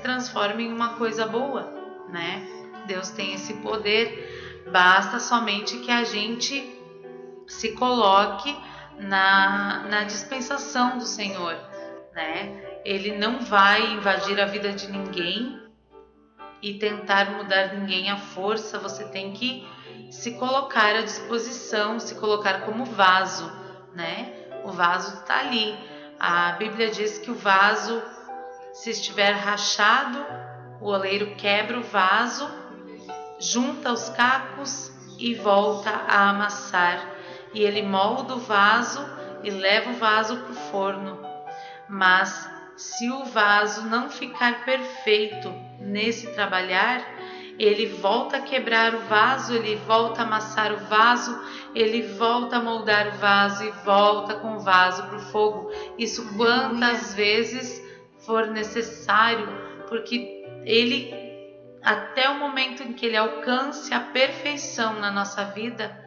transforme em uma coisa boa, né? Deus tem esse poder, basta somente que a gente se coloque na dispensação do Senhor, né? Ele não vai invadir a vida de ninguém e tentar mudar ninguém à força. Você tem que se colocar à disposição, se colocar como vaso, né? O vaso está ali. A Bíblia diz que o vaso, se estiver rachado, o oleiro quebra o vaso, junta os cacos e volta a amassar. E ele molda o vaso e leva o vaso para o forno. Mas se o vaso não ficar perfeito nesse trabalhar, ele volta a quebrar o vaso, ele volta a amassar o vaso, ele volta a moldar o vaso e volta com o vaso para o fogo. Isso quantas vezes for necessário, porque ele, até o momento em que ele alcance a perfeição na nossa vida,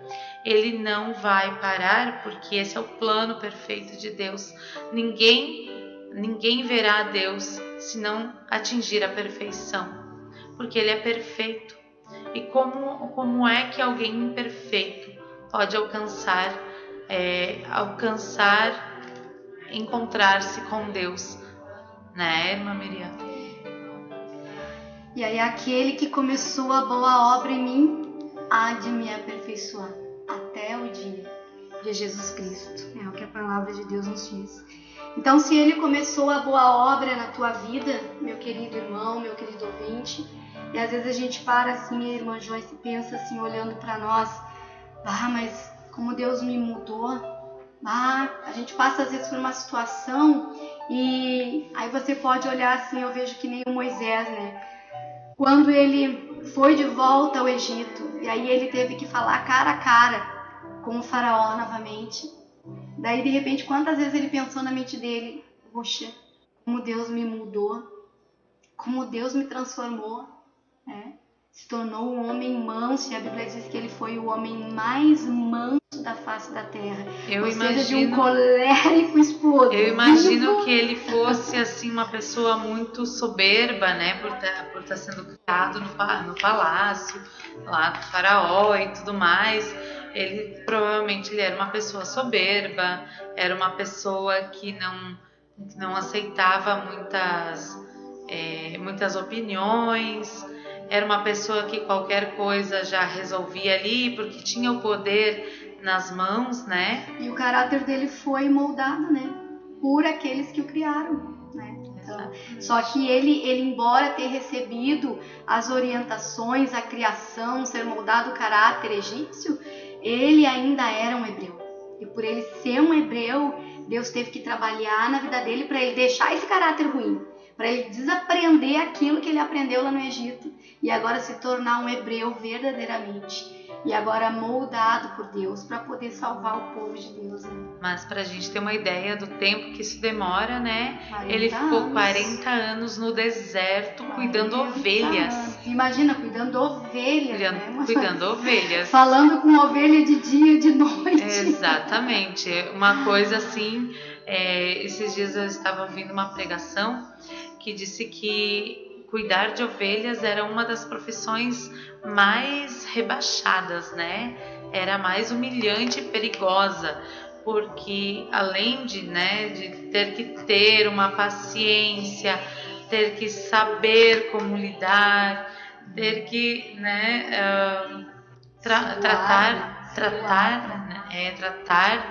ele não vai parar, porque esse é o plano perfeito de Deus. Ninguém verá a Deus se não atingir a perfeição, porque Ele é perfeito. E como é que alguém imperfeito pode encontrar-se com Deus, né, irmã Miriam? E aí aquele que começou a boa obra em mim há de me aperfeiçoar até o dia de Jesus Cristo. É o que a palavra de Deus nos diz. Então, se Ele começou a boa obra na tua vida, meu querido irmão, meu querido ouvinte, e às vezes a gente para assim, a irmã Joyce pensa assim, olhando para nós, mas como Deus me mudou, a gente passa às vezes por uma situação e aí você pode olhar assim, eu vejo que nem o Moisés, né? Quando ele foi de volta ao Egito, e aí ele teve que falar cara a cara com o faraó novamente. Daí, de repente, quantas vezes ele pensou na mente dele, poxa, como Deus me mudou, como Deus me transformou, né? Se tornou um homem manso, e a Bíblia diz que ele foi o homem mais manso da face da terra. Ou seja, de um colérico explosivo. Eu imagino que ele fosse assim uma pessoa muito soberba, né, por estar sendo criado no palácio, lá do faraó e tudo mais. Provavelmente era uma pessoa soberba, era uma pessoa que não aceitava muitas opiniões. Era uma pessoa que qualquer coisa já resolvia ali, porque tinha o poder nas mãos, né? E o caráter dele foi moldado, né? Por aqueles que o criaram, né? Então, só que ele, embora ter recebido as orientações, a criação, ser moldado o caráter egípcio, ele ainda era um hebreu. E por ele ser um hebreu, Deus teve que trabalhar na vida dele para ele deixar esse caráter ruim, para ele desaprender aquilo que ele aprendeu lá no Egito e agora se tornar um hebreu verdadeiramente e agora moldado por Deus para poder salvar o povo de Deus, né? Mas para a gente ter uma ideia do tempo que isso demora, né? Ele ficou 40 anos no deserto cuidando ovelhas. Imagina, cuidando ovelhas, cuidando ovelhas. Falando com ovelha de dia e de noite. Exatamente. Uma coisa assim, esses dias eu estava ouvindo uma pregação que disse que cuidar de ovelhas era uma das profissões mais rebaixadas, né? Era mais humilhante e perigosa, porque além de ter que ter uma paciência, ter que saber como lidar, ter que, né, tratar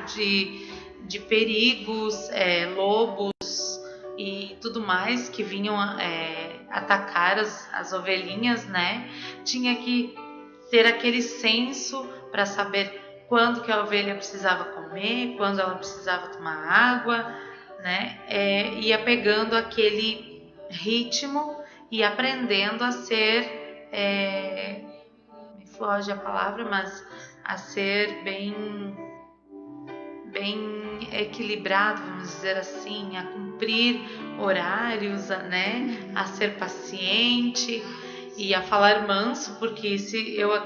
de perigos, lobos e tudo mais que vinham atacar as ovelhinhas, né? Tinha que ter aquele senso para saber quando que a ovelha precisava comer, quando ela precisava tomar água, né? Ia pegando aquele ritmo e aprendendo a ser, me foge a palavra, mas a ser bem equilibrado, vamos dizer assim, a cumprir horários, né? A ser paciente e a falar manso, porque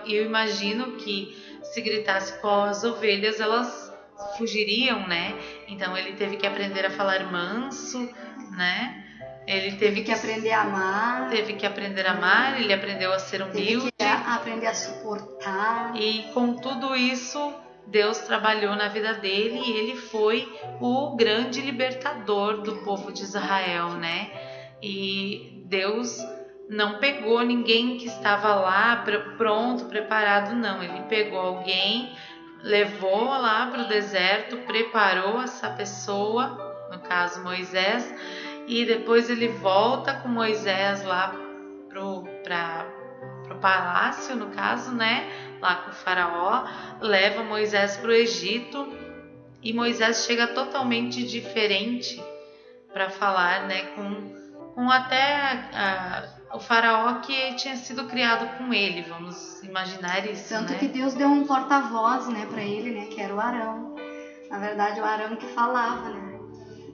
eu imagino que se gritasse com as ovelhas, elas fugiriam, né? Então ele teve que aprender a falar manso, né? Ele teve que aprender a amar. Ele aprendeu a ser humilde. Teve que aprender a suportar. E com tudo isso, Deus trabalhou na vida dele e ele foi o grande libertador do povo de Israel, né? E Deus não pegou ninguém que estava lá pronto, preparado, não. Ele pegou alguém, levou lá para o deserto, preparou essa pessoa, no caso Moisés, e depois ele volta com Moisés lá pro palácio, no caso, né? Lá com o faraó, leva Moisés para o Egito e Moisés chega totalmente diferente para falar, né? Com até o faraó que tinha sido criado com ele, vamos imaginar isso, tanto né? que Deus deu um porta-voz, né, para ele, né, que era o Arão. Na verdade, o Arão que falava, né?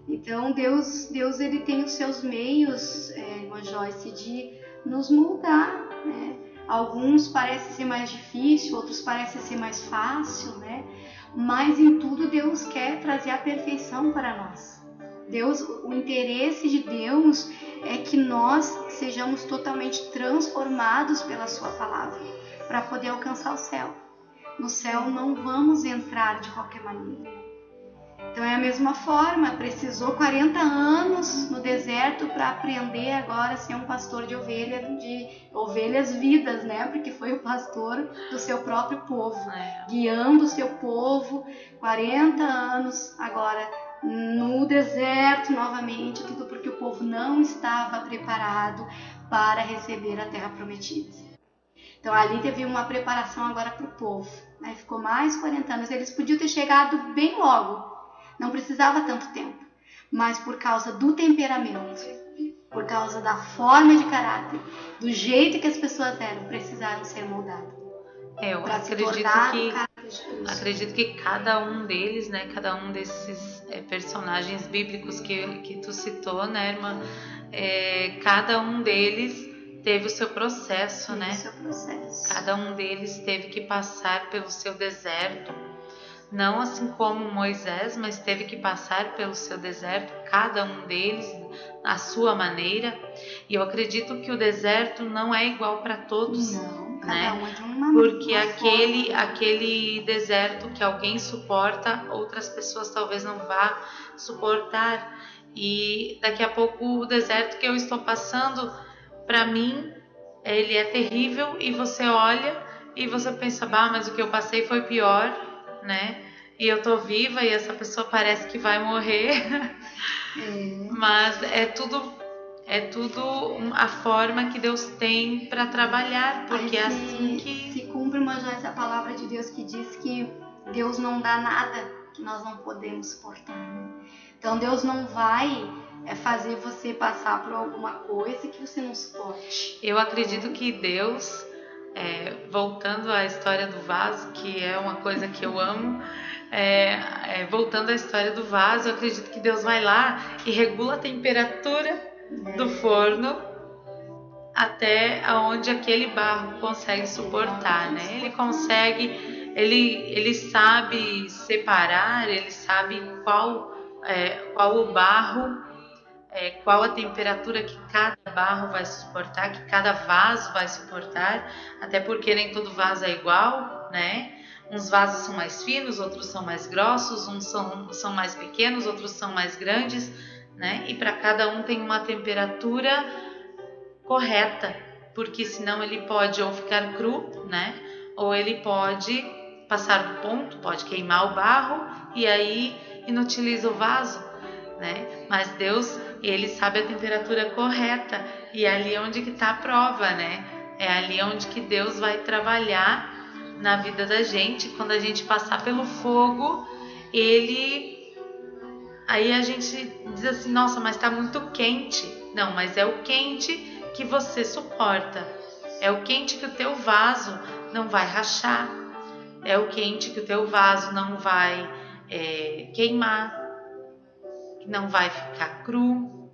Então Deus ele tem os seus meios, irmã Joyce, de nos moldar, né? Alguns parecem ser mais difícil, outros parecem ser mais fácil, né? Mas em tudo Deus quer trazer a perfeição para nós. O interesse de Deus é que nós sejamos totalmente transformados pela sua palavra para poder alcançar o céu. No céu não vamos entrar de qualquer maneira. Então é a mesma forma, precisou 40 anos no deserto para aprender agora a ser um pastor de ovelhas vidas, né? Porque foi o pastor do seu próprio povo, guiando o seu povo, 40 anos agora no deserto novamente, tudo porque o povo não estava preparado para receber a terra prometida. Então ali teve uma preparação agora para o povo, aí ficou mais 40 anos, eles podiam ter chegado bem logo, não precisava tanto tempo, mas por causa do temperamento, por causa da forma de caráter, do jeito que as pessoas eram, precisaram ser moldadas. Eu acredito que cada um deles, né, cada um desses personagens bíblicos que tu citou, né, irmã, cada um deles teve o seu processo, né? Cada um deles teve que passar pelo seu deserto. Não assim como Moisés, mas teve que passar pelo seu deserto, cada um deles, à sua maneira. E eu acredito que o deserto não é igual para todos, não, né? Cada um é de uma maneira. Porque aquele deserto que alguém suporta, outras pessoas talvez não vá suportar. E daqui a pouco o deserto que eu estou passando, para mim, ele é terrível e você olha e você pensa, mas o que eu passei foi pior, né? E eu tô viva e essa pessoa parece que vai morrer. Mas é tudo a forma que Deus tem para trabalhar, porque é assim que se cumpre essa palavra de Deus que diz que Deus não dá nada que nós não podemos suportar, né? Então Deus não vai fazer você passar por alguma coisa que você não suporte. Eu acredito que Deus, voltando à história do vaso, que é uma coisa que eu amo, voltando à história do vaso, eu acredito que Deus vai lá e regula a temperatura do forno até aonde aquele barro consegue suportar, né? Ele sabe separar, ele sabe qual o barro, qual a temperatura que cada barro vai suportar, que cada vaso vai suportar, até porque nem todo vaso é igual, né? Uns vasos são mais finos, outros são mais grossos, uns são mais pequenos, outros são mais grandes, né? E para cada um tem uma temperatura correta porque senão ele pode ou ficar cru, né? Ou ele pode passar do ponto, pode queimar o barro e aí inutiliza o vaso, né? Mas Deus, ele sabe a temperatura correta e é ali onde que está a prova, né? É ali onde que Deus vai trabalhar na vida da gente. Quando a gente passar pelo fogo, aí a gente diz assim, nossa, mas está muito quente. Não, mas é o quente que você suporta. É o quente que o teu vaso não vai rachar. É o quente que o teu vaso não vai queimar, que não vai ficar cru,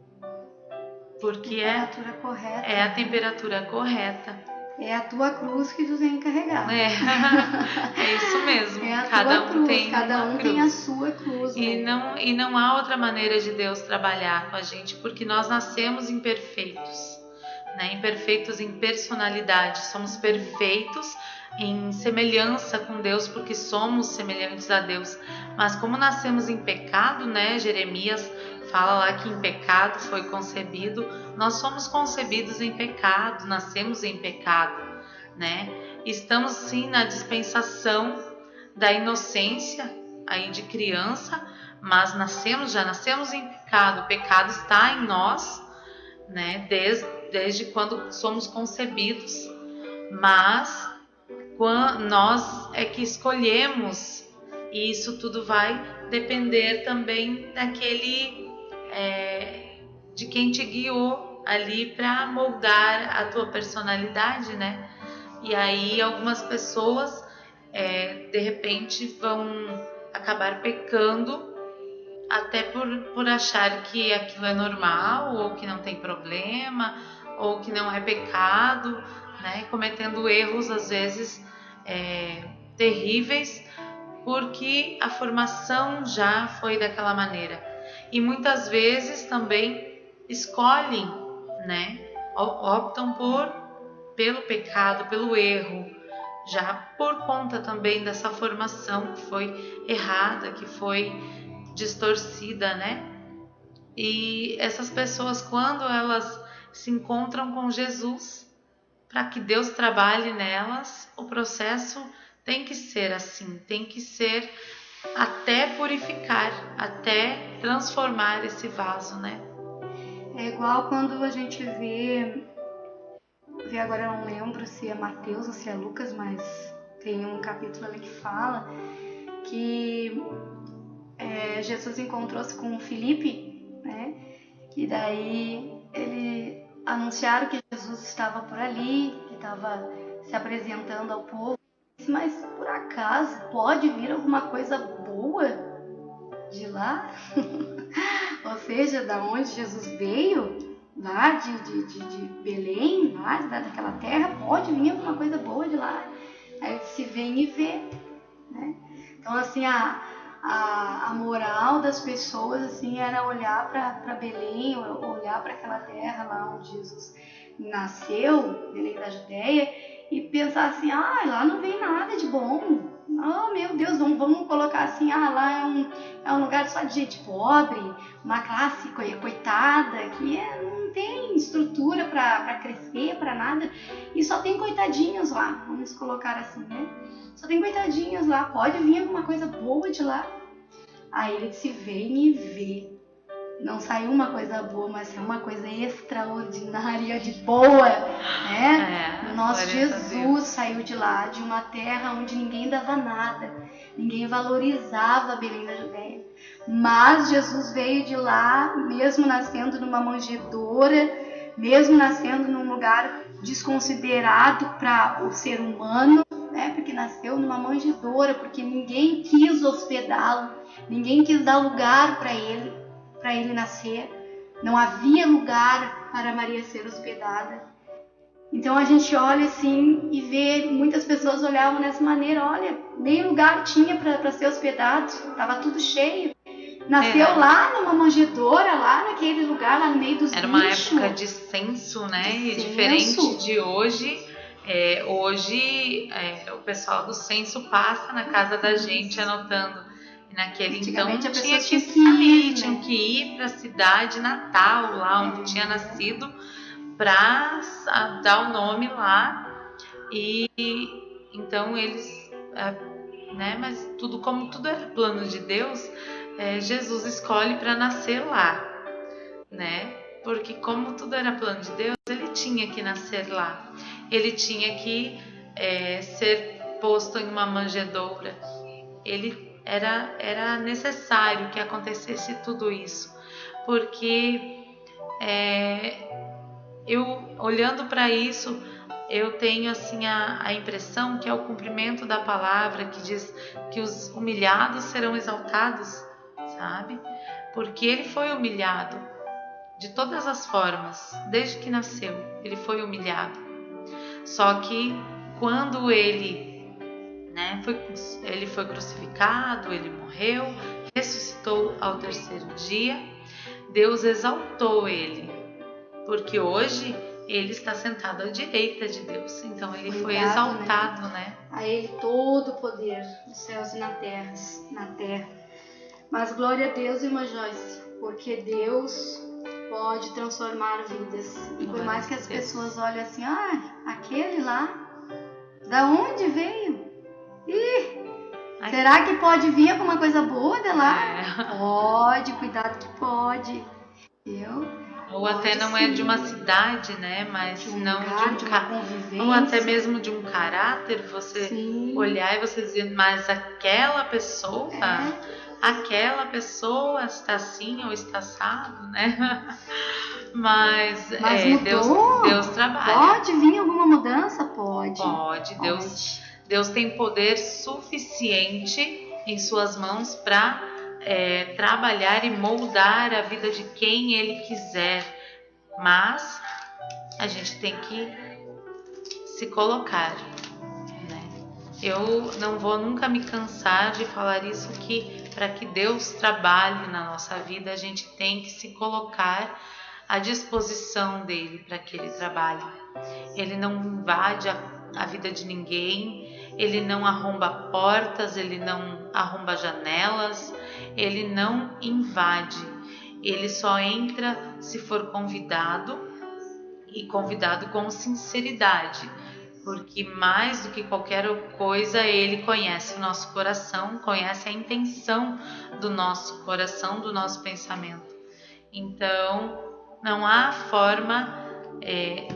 porque é a temperatura correta. É a tua cruz que tu tem que carregar. É isso mesmo. É a cada tua cruz, tem cada um cruz. tem a sua cruz. E não há outra maneira de Deus trabalhar com a gente, porque nós nascemos imperfeitos, né? Imperfeitos em personalidade, somos perfeitos em semelhança com Deus, porque somos semelhantes a Deus. Mas como nascemos em pecado, né? Jeremias fala lá que em pecado foi concebido. Nós somos concebidos em pecado, nascemos em pecado, né? Estamos sim na dispensação da inocência aí de criança, mas já nascemos em pecado. O pecado está em nós, né? Desde quando somos concebidos, mas nós é que escolhemos, e isso tudo vai depender também de quem te guiou ali para moldar a tua personalidade, né? E aí algumas pessoas de repente vão acabar pecando até por achar que aquilo é normal, ou que não tem problema, ou que não é pecado, né? Cometendo erros às vezes terríveis, porque a formação já foi daquela maneira. E muitas vezes também escolhem, né? Optam pelo pecado, pelo erro, já por conta também dessa formação que foi errada, que foi distorcida, né? E essas pessoas, quando elas se encontram com Jesus, para que Deus trabalhe nelas, o processo tem que ser assim, tem que ser até purificar, até transformar esse vaso, né? É igual quando a gente vê agora eu não lembro se é Mateus ou se é Lucas, mas tem um capítulo ali que fala que Jesus encontrou-se com Filipe, né? E daí ele anunciaram que Jesus estava por ali, que estava se apresentando ao povo. Mas por acaso pode vir alguma coisa boa de lá? Ou seja, da onde Jesus veio, lá de Belém, lá daquela terra, pode vir alguma coisa boa de lá. Aí se vem e vê, né? Então assim, a moral das pessoas assim era olhar para Belém, olhar para aquela terra lá onde Jesus nasceu, Belém da Judéia, e pensar assim, lá não vem nada de bom. Oh, meu Deus, vamos colocar assim, lá é um lugar só de gente pobre, uma classe coitada, que não tem estrutura para crescer, para nada, e só tem coitadinhos lá, vamos colocar assim, né? Só tem coitadinhos lá, pode vir alguma coisa boa de lá. Aí ele disse, vem e vê. Não saiu uma coisa boa, mas saiu uma coisa extraordinária de boa, né? O nosso Jesus saiu de lá, de uma terra onde ninguém dava nada, ninguém valorizava Belém da Judéia. Mas Jesus veio de lá, mesmo nascendo numa manjedoura, mesmo nascendo num lugar desconsiderado para o ser humano, né? Porque nasceu numa manjedoura, porque ninguém quis hospedá-lo, ninguém quis dar lugar para ele nascer, não havia lugar para Maria ser hospedada. Então a gente olha assim e vê, muitas pessoas olhavam dessa maneira, olha, nem lugar tinha para ser hospedado, estava tudo cheio. Nasceu lá numa manjedoura, lá naquele lugar, lá no meio dos bichos. Era uma época de censo, né? E diferente de hoje. Hoje o pessoal do censo passa na casa da gente anotando. E naquele então tinha que ir para a cidade natal, lá onde tinha nascido, para dar o nome lá. E então eles, né? Mas como tudo era plano de Deus, Jesus escolhe para nascer lá, né? Porque como tudo era plano de Deus, ele tinha que nascer lá. Ele tinha que ser posto em uma manjedoura. Era necessário que acontecesse tudo isso, porque eu, olhando para isso, eu tenho assim a impressão que é o cumprimento da palavra que diz que os humilhados serão exaltados, sabe? Porque ele foi humilhado de todas as formas, desde que nasceu, ele foi humilhado. Só que quando ele foi crucificado, ele morreu, ressuscitou ao terceiro dia, Deus exaltou ele, porque hoje ele está sentado à direita de Deus, então ele foi exaltado, né? A ele todo o poder dos céus e na terra. Mas glória a Deus, irmã Joyce, porque Deus pode transformar vidas. E por mais que as pessoas olhem assim, aquele lá, da onde veio? Será que pode vir alguma coisa boa de lá? Pode, cuidado que pode. Ou até não é de uma cidade, né? Mas de uma convivência. Ou até mesmo de um caráter, você olhar e você dizer, mas aquela pessoa está assim ou está assado, né? Mas Deus trabalha. Pode vir alguma mudança? Pode. Deus tem poder suficiente em suas mãos para trabalhar e moldar a vida de quem Ele quiser. Mas a gente tem que se colocar, né? Eu não vou nunca me cansar de falar isso, que para que Deus trabalhe na nossa vida, a gente tem que se colocar à disposição dele para que ele trabalhe. Ele não invade a vida de ninguém, ele não arromba portas, ele não arromba janelas, ele não invade, ele só entra se for convidado, e convidado com sinceridade, porque mais do que qualquer coisa ele conhece o nosso coração, conhece a intenção do nosso coração, do nosso pensamento. Então não há forma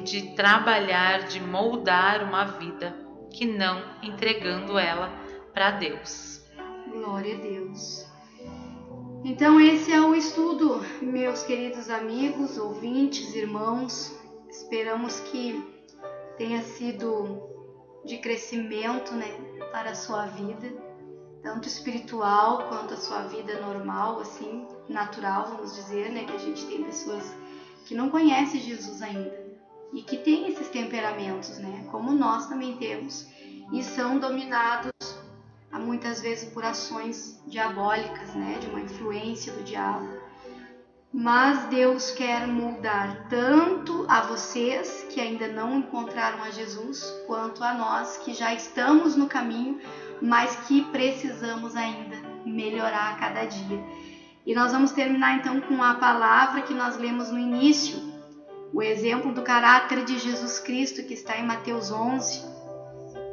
de trabalhar, de moldar uma vida que não entregando ela para Deus. Glória a Deus. Então esse é o estudo, meus queridos amigos, ouvintes, irmãos. Esperamos que tenha sido de crescimento, né, para a sua vida, tanto espiritual quanto a sua vida normal, assim, natural, vamos dizer, né, que a gente tem pessoas que não conhecem Jesus ainda e que têm esses temperamentos, né, como nós também temos, e são dominados muitas vezes por ações diabólicas, né, de uma influência do diabo. Mas Deus quer moldar tanto a vocês que ainda não encontraram a Jesus, quanto a nós que já estamos no caminho, mas que precisamos ainda melhorar a cada dia. E nós vamos terminar então com a palavra que nós lemos no início, o exemplo do caráter de Jesus Cristo, que está em Mateus 11,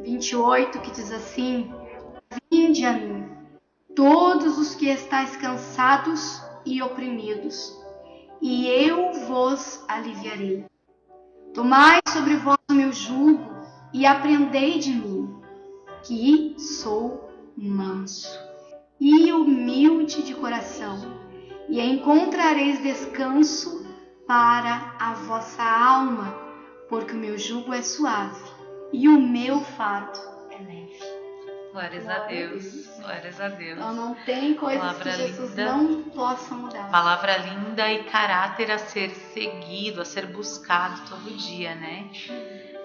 28, que diz assim: Vinde a mim, todos os que estáis cansados e oprimidos, e eu vos aliviarei. Tomai sobre vós o meu jugo e aprendei de mim, que sou manso e humilde de coração, e encontrareis descanso para a vossa alma, porque o meu jugo é suave e o meu fardo é leve. Glórias a Deus, glórias a Deus. Então não tem coisas palavra que Jesus linda, não possa mudar. Palavra linda e caráter a ser seguido, a ser buscado todo dia, né?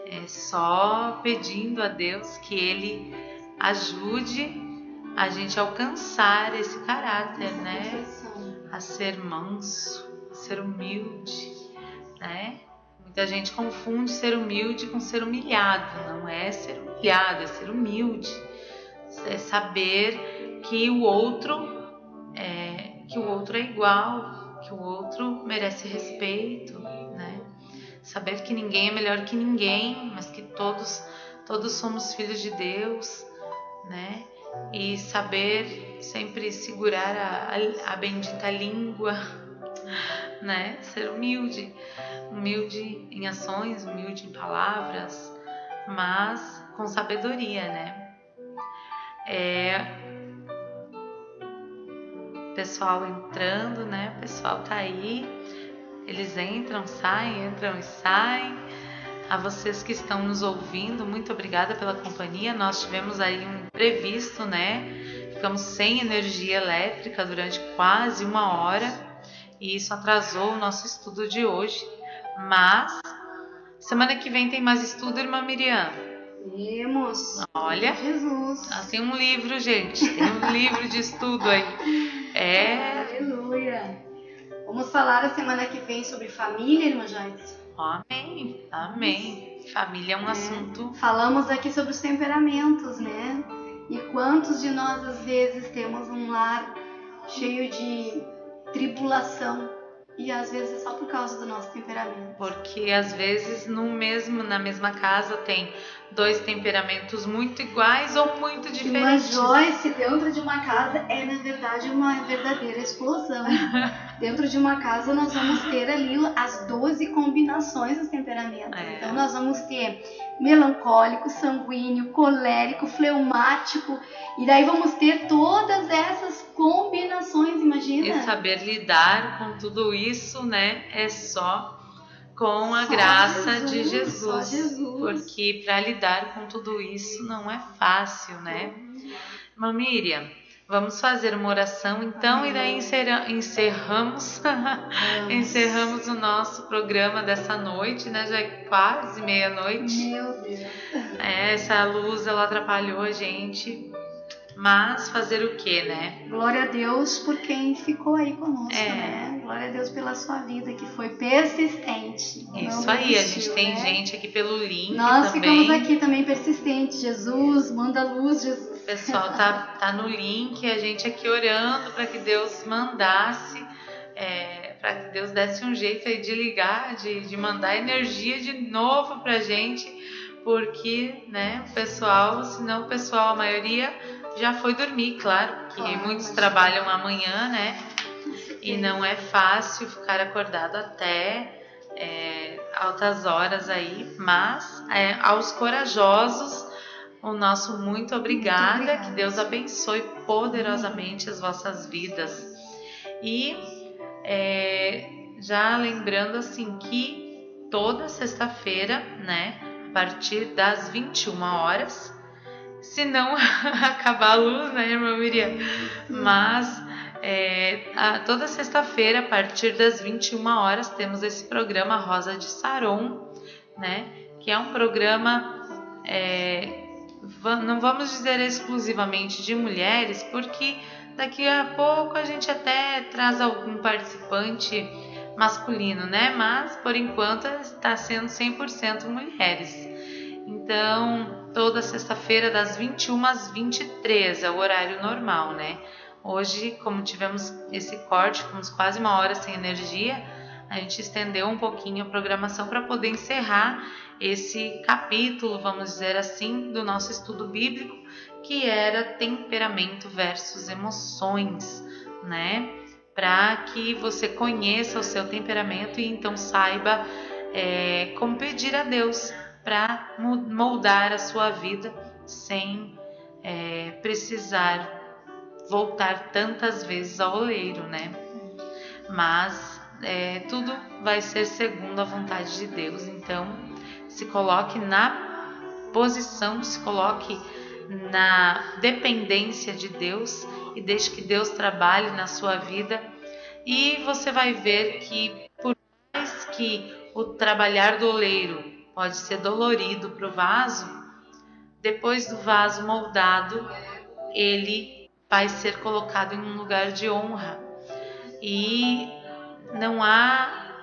É só pedindo a Deus que Ele ajude a gente a alcançar esse caráter, né? A ser manso, a ser humilde, né? Muita gente confunde ser humilde com ser humilhado. Não é ser humilhado, é ser humilde. É saber que o outro é igual, que o outro merece respeito, né? saber que ninguém é melhor que ninguém, mas que todos somos filhos de Deus, né? E saber sempre segurar a bendita língua, né? Ser humilde em ações, humilde em palavras, mas com sabedoria, né? Pessoal entrando, né? O pessoal tá aí, eles entram e saem. A vocês que estão nos ouvindo, muito obrigada pela companhia. Nós tivemos aí um imprevisto, né? Ficamos sem energia elétrica durante quase 1 hora e isso atrasou o nosso estudo de hoje. Mas semana que vem tem mais estudo, irmã Miriam? Temos. Olha, Jesus. Tem um livro, gente. Tem um livro de estudo aí. Aleluia. Vamos falar a semana que vem sobre família, irmã Joyce. Amém. Família é um assunto. Falamos aqui sobre os temperamentos, né? E quantos de nós às vezes temos um lar cheio de tribulação e às vezes é só por causa do nosso temperamento. Porque às vezes na mesma casa tem 2 temperamentos muito iguais ou muito diferentes. Irmã Joyce, dentro de uma casa é na verdade uma verdadeira explosão. Dentro de uma casa nós vamos ter ali as 12 combinações dos temperamentos. Então nós vamos ter melancólico, sanguíneo, colérico, fleumático, e daí vamos ter todas essas combinações, imagina. E saber lidar com tudo isso, né, é só com a graça de Jesus. Porque para lidar com tudo isso não é fácil, né? Irmã Miriam, vamos fazer uma oração então. E daí encerramos o nosso programa dessa noite, né? Já é quase meia-noite. Meu Deus. Essa luz, ela atrapalhou a gente, mas fazer o que, né? Glória a Deus por quem ficou aí conosco, né? Glória a Deus pela sua vida, que foi persistente. Isso aí, a gente tem gente aqui pelo link. Nós também. Ficamos aqui também persistentes. Jesus, manda luz, Jesus. O pessoal tá no link, a gente aqui orando para que Deus mandasse, para que Deus desse um jeito aí de ligar, de mandar energia de novo pra gente, porque, né, senão o pessoal, a maioria já foi dormir, claro, porque muitos trabalham amanhã, né, e não é fácil ficar acordado até altas horas aí, mas aos corajosos, o nosso muito obrigada, que Deus abençoe poderosamente as vossas vidas. E já lembrando assim que toda sexta-feira, né, a partir das 21 horas, se não acabar a luz, né, irmã Miriam? Mas toda sexta-feira, a partir das 21 horas, temos esse programa Rosa de Saron, né, que é um programa... não vamos dizer exclusivamente de mulheres, porque daqui a pouco a gente até traz algum participante masculino, né? Mas por enquanto está sendo 100% mulheres. Então, toda sexta-feira das 21 às 23 é o horário normal, né? Hoje, como tivemos esse corte, ficamos quase 1 hora sem energia, a gente estendeu um pouquinho a programação para poder encerrar esse capítulo, vamos dizer assim, do nosso estudo bíblico, que era temperamento versus emoções, né? Para que você conheça o seu temperamento e então saiba como pedir a Deus para moldar a sua vida sem precisar voltar tantas vezes ao oleiro, né? Mas tudo vai ser segundo a vontade de Deus. Então, se coloque na posição, se coloque na dependência de Deus e deixe que Deus trabalhe na sua vida, e você vai ver que por mais que o trabalhar do oleiro pode ser dolorido para o vaso, depois do vaso moldado, ele vai ser colocado em um lugar de honra. E não há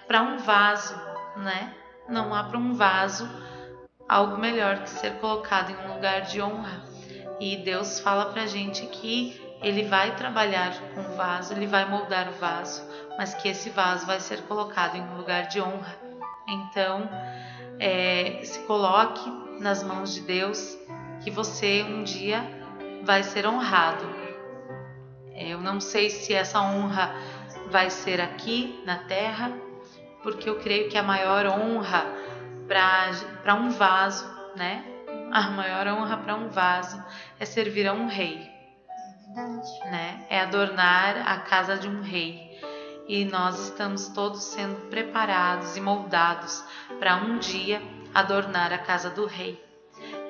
para um vaso, né? Não há para um vaso algo melhor que ser colocado em um lugar de honra. E Deus fala pra gente que Ele vai trabalhar com o vaso, Ele vai moldar o vaso, mas que esse vaso vai ser colocado em um lugar de honra. Então, se coloque nas mãos de Deus, que você um dia vai ser honrado. Eu não sei se essa honra vai ser aqui na terra, porque eu creio que a maior honra para um vaso, né? A maior honra para um vaso é servir a um rei, né? É adornar a casa de um rei. E nós estamos todos sendo preparados e moldados para um dia adornar a casa do rei.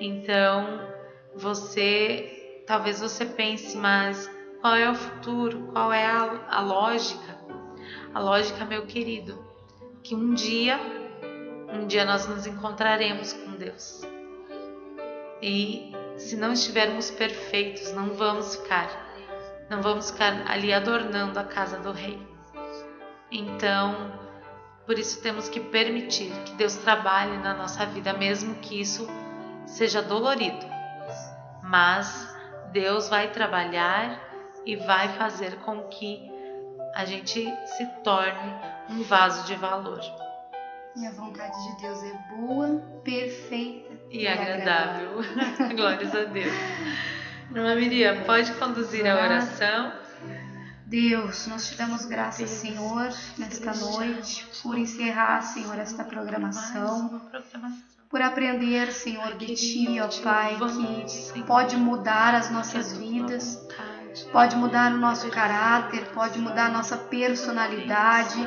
Então, talvez você pense, mas qual é o futuro? Qual é a lógica? A lógica, meu querido, que um dia nós nos encontraremos com Deus. E se não estivermos perfeitos, não vamos ficar ali adornando a casa do rei. Então, por isso temos que permitir que Deus trabalhe na nossa vida, mesmo que isso seja dolorido. Mas Deus vai trabalhar e vai fazer com que a gente se torne um vaso de valor. E a vontade de Deus é boa, perfeita e agradável. Glórias a Deus. Irmã Miriam, pode conduzir a oração? Deus, nós te damos graças, Senhor, nesta noite, por encerrar, Senhor, esta programação, por aprender, Senhor, de Ti, ó Pai, que pode mudar as nossas vidas, pode mudar o nosso caráter, pode mudar a nossa personalidade,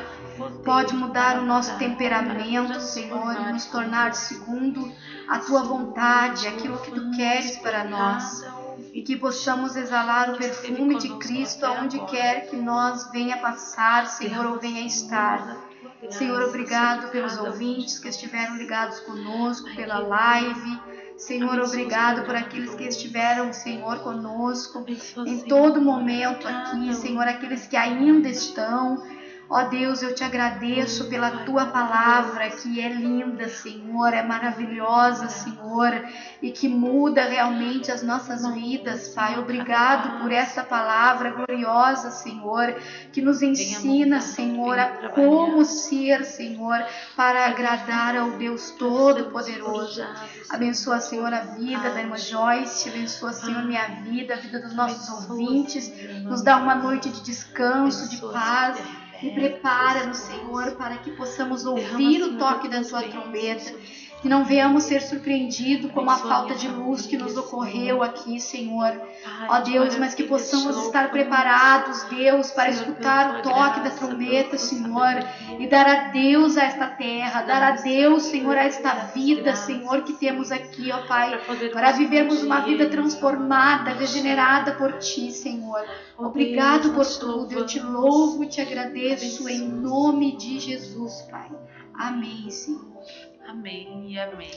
pode mudar o nosso temperamento, Senhor, e nos tornar segundo a Tua vontade, aquilo que Tu queres para nós. E que possamos exalar o perfume de Cristo aonde quer que nós venha passar, Senhor, ou venha estar. Senhor, obrigado pelos ouvintes que estiveram ligados conosco pela live. Senhor, obrigado por aqueles que estiveram, Senhor, conosco em todo momento aqui. Senhor, aqueles que ainda estão. Ó Deus, eu te agradeço pela Tua palavra, que é linda, Senhor, é maravilhosa, Senhor, e que muda realmente as nossas vidas, Pai. Obrigado por essa palavra gloriosa, Senhor, que nos ensina, Senhor, a como ser, Senhor, para agradar ao Deus Todo-Poderoso. Abençoa, Senhor, a vida da irmã Joyce, abençoa, Senhor, minha vida, a vida dos nossos ouvintes, nos dá uma noite de descanso, de paz. E prepara-nos, Senhor, para que possamos ouvir o toque da Tua trombeta, que não venhamos ser surpreendidos como a falta de luz que nos ocorreu aqui, Senhor. Ó Deus, mas que possamos estar preparados, Deus, para escutar o toque da trombeta, Senhor, e dar adeus a esta terra, dar adeus, Senhor, a esta vida, Senhor, que temos aqui, ó Pai, para vivermos uma vida transformada, regenerada por Ti, Senhor. Obrigado por tudo, eu te louvo e te agradeço em nome de Jesus, Pai. Amém, Senhor. Amém e amém.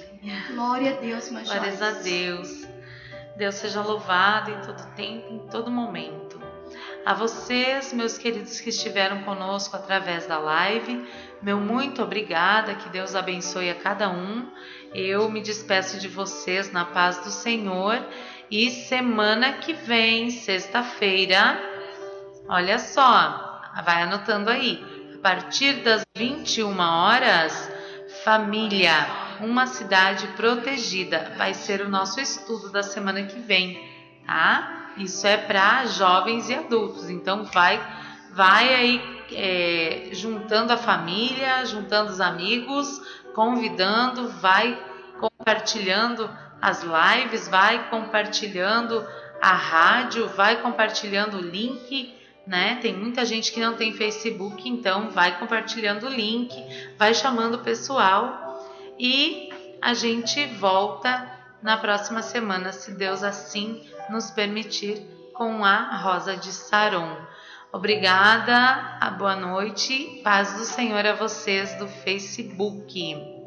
Glória a Deus, irmã Joyce. Glórias a Deus. Deus seja louvado em todo tempo, em todo momento. A vocês, meus queridos que estiveram conosco através da live, meu muito obrigada, que Deus abençoe a cada um. Eu me despeço de vocês na paz do Senhor e semana que vem, sexta-feira, olha só, vai anotando aí, a partir das 21 horas, Família, uma cidade protegida, vai ser o nosso estudo da semana que vem, tá? Isso é para jovens e adultos, então vai aí juntando a família, juntando os amigos, convidando, vai compartilhando as lives, vai compartilhando a rádio, vai compartilhando o link, né? Tem muita gente que não tem Facebook, então vai compartilhando o link, vai chamando o pessoal e a gente volta na próxima semana, se Deus assim nos permitir, com a Rosa de Saron. Obrigada, boa noite, paz do Senhor a vocês do Facebook.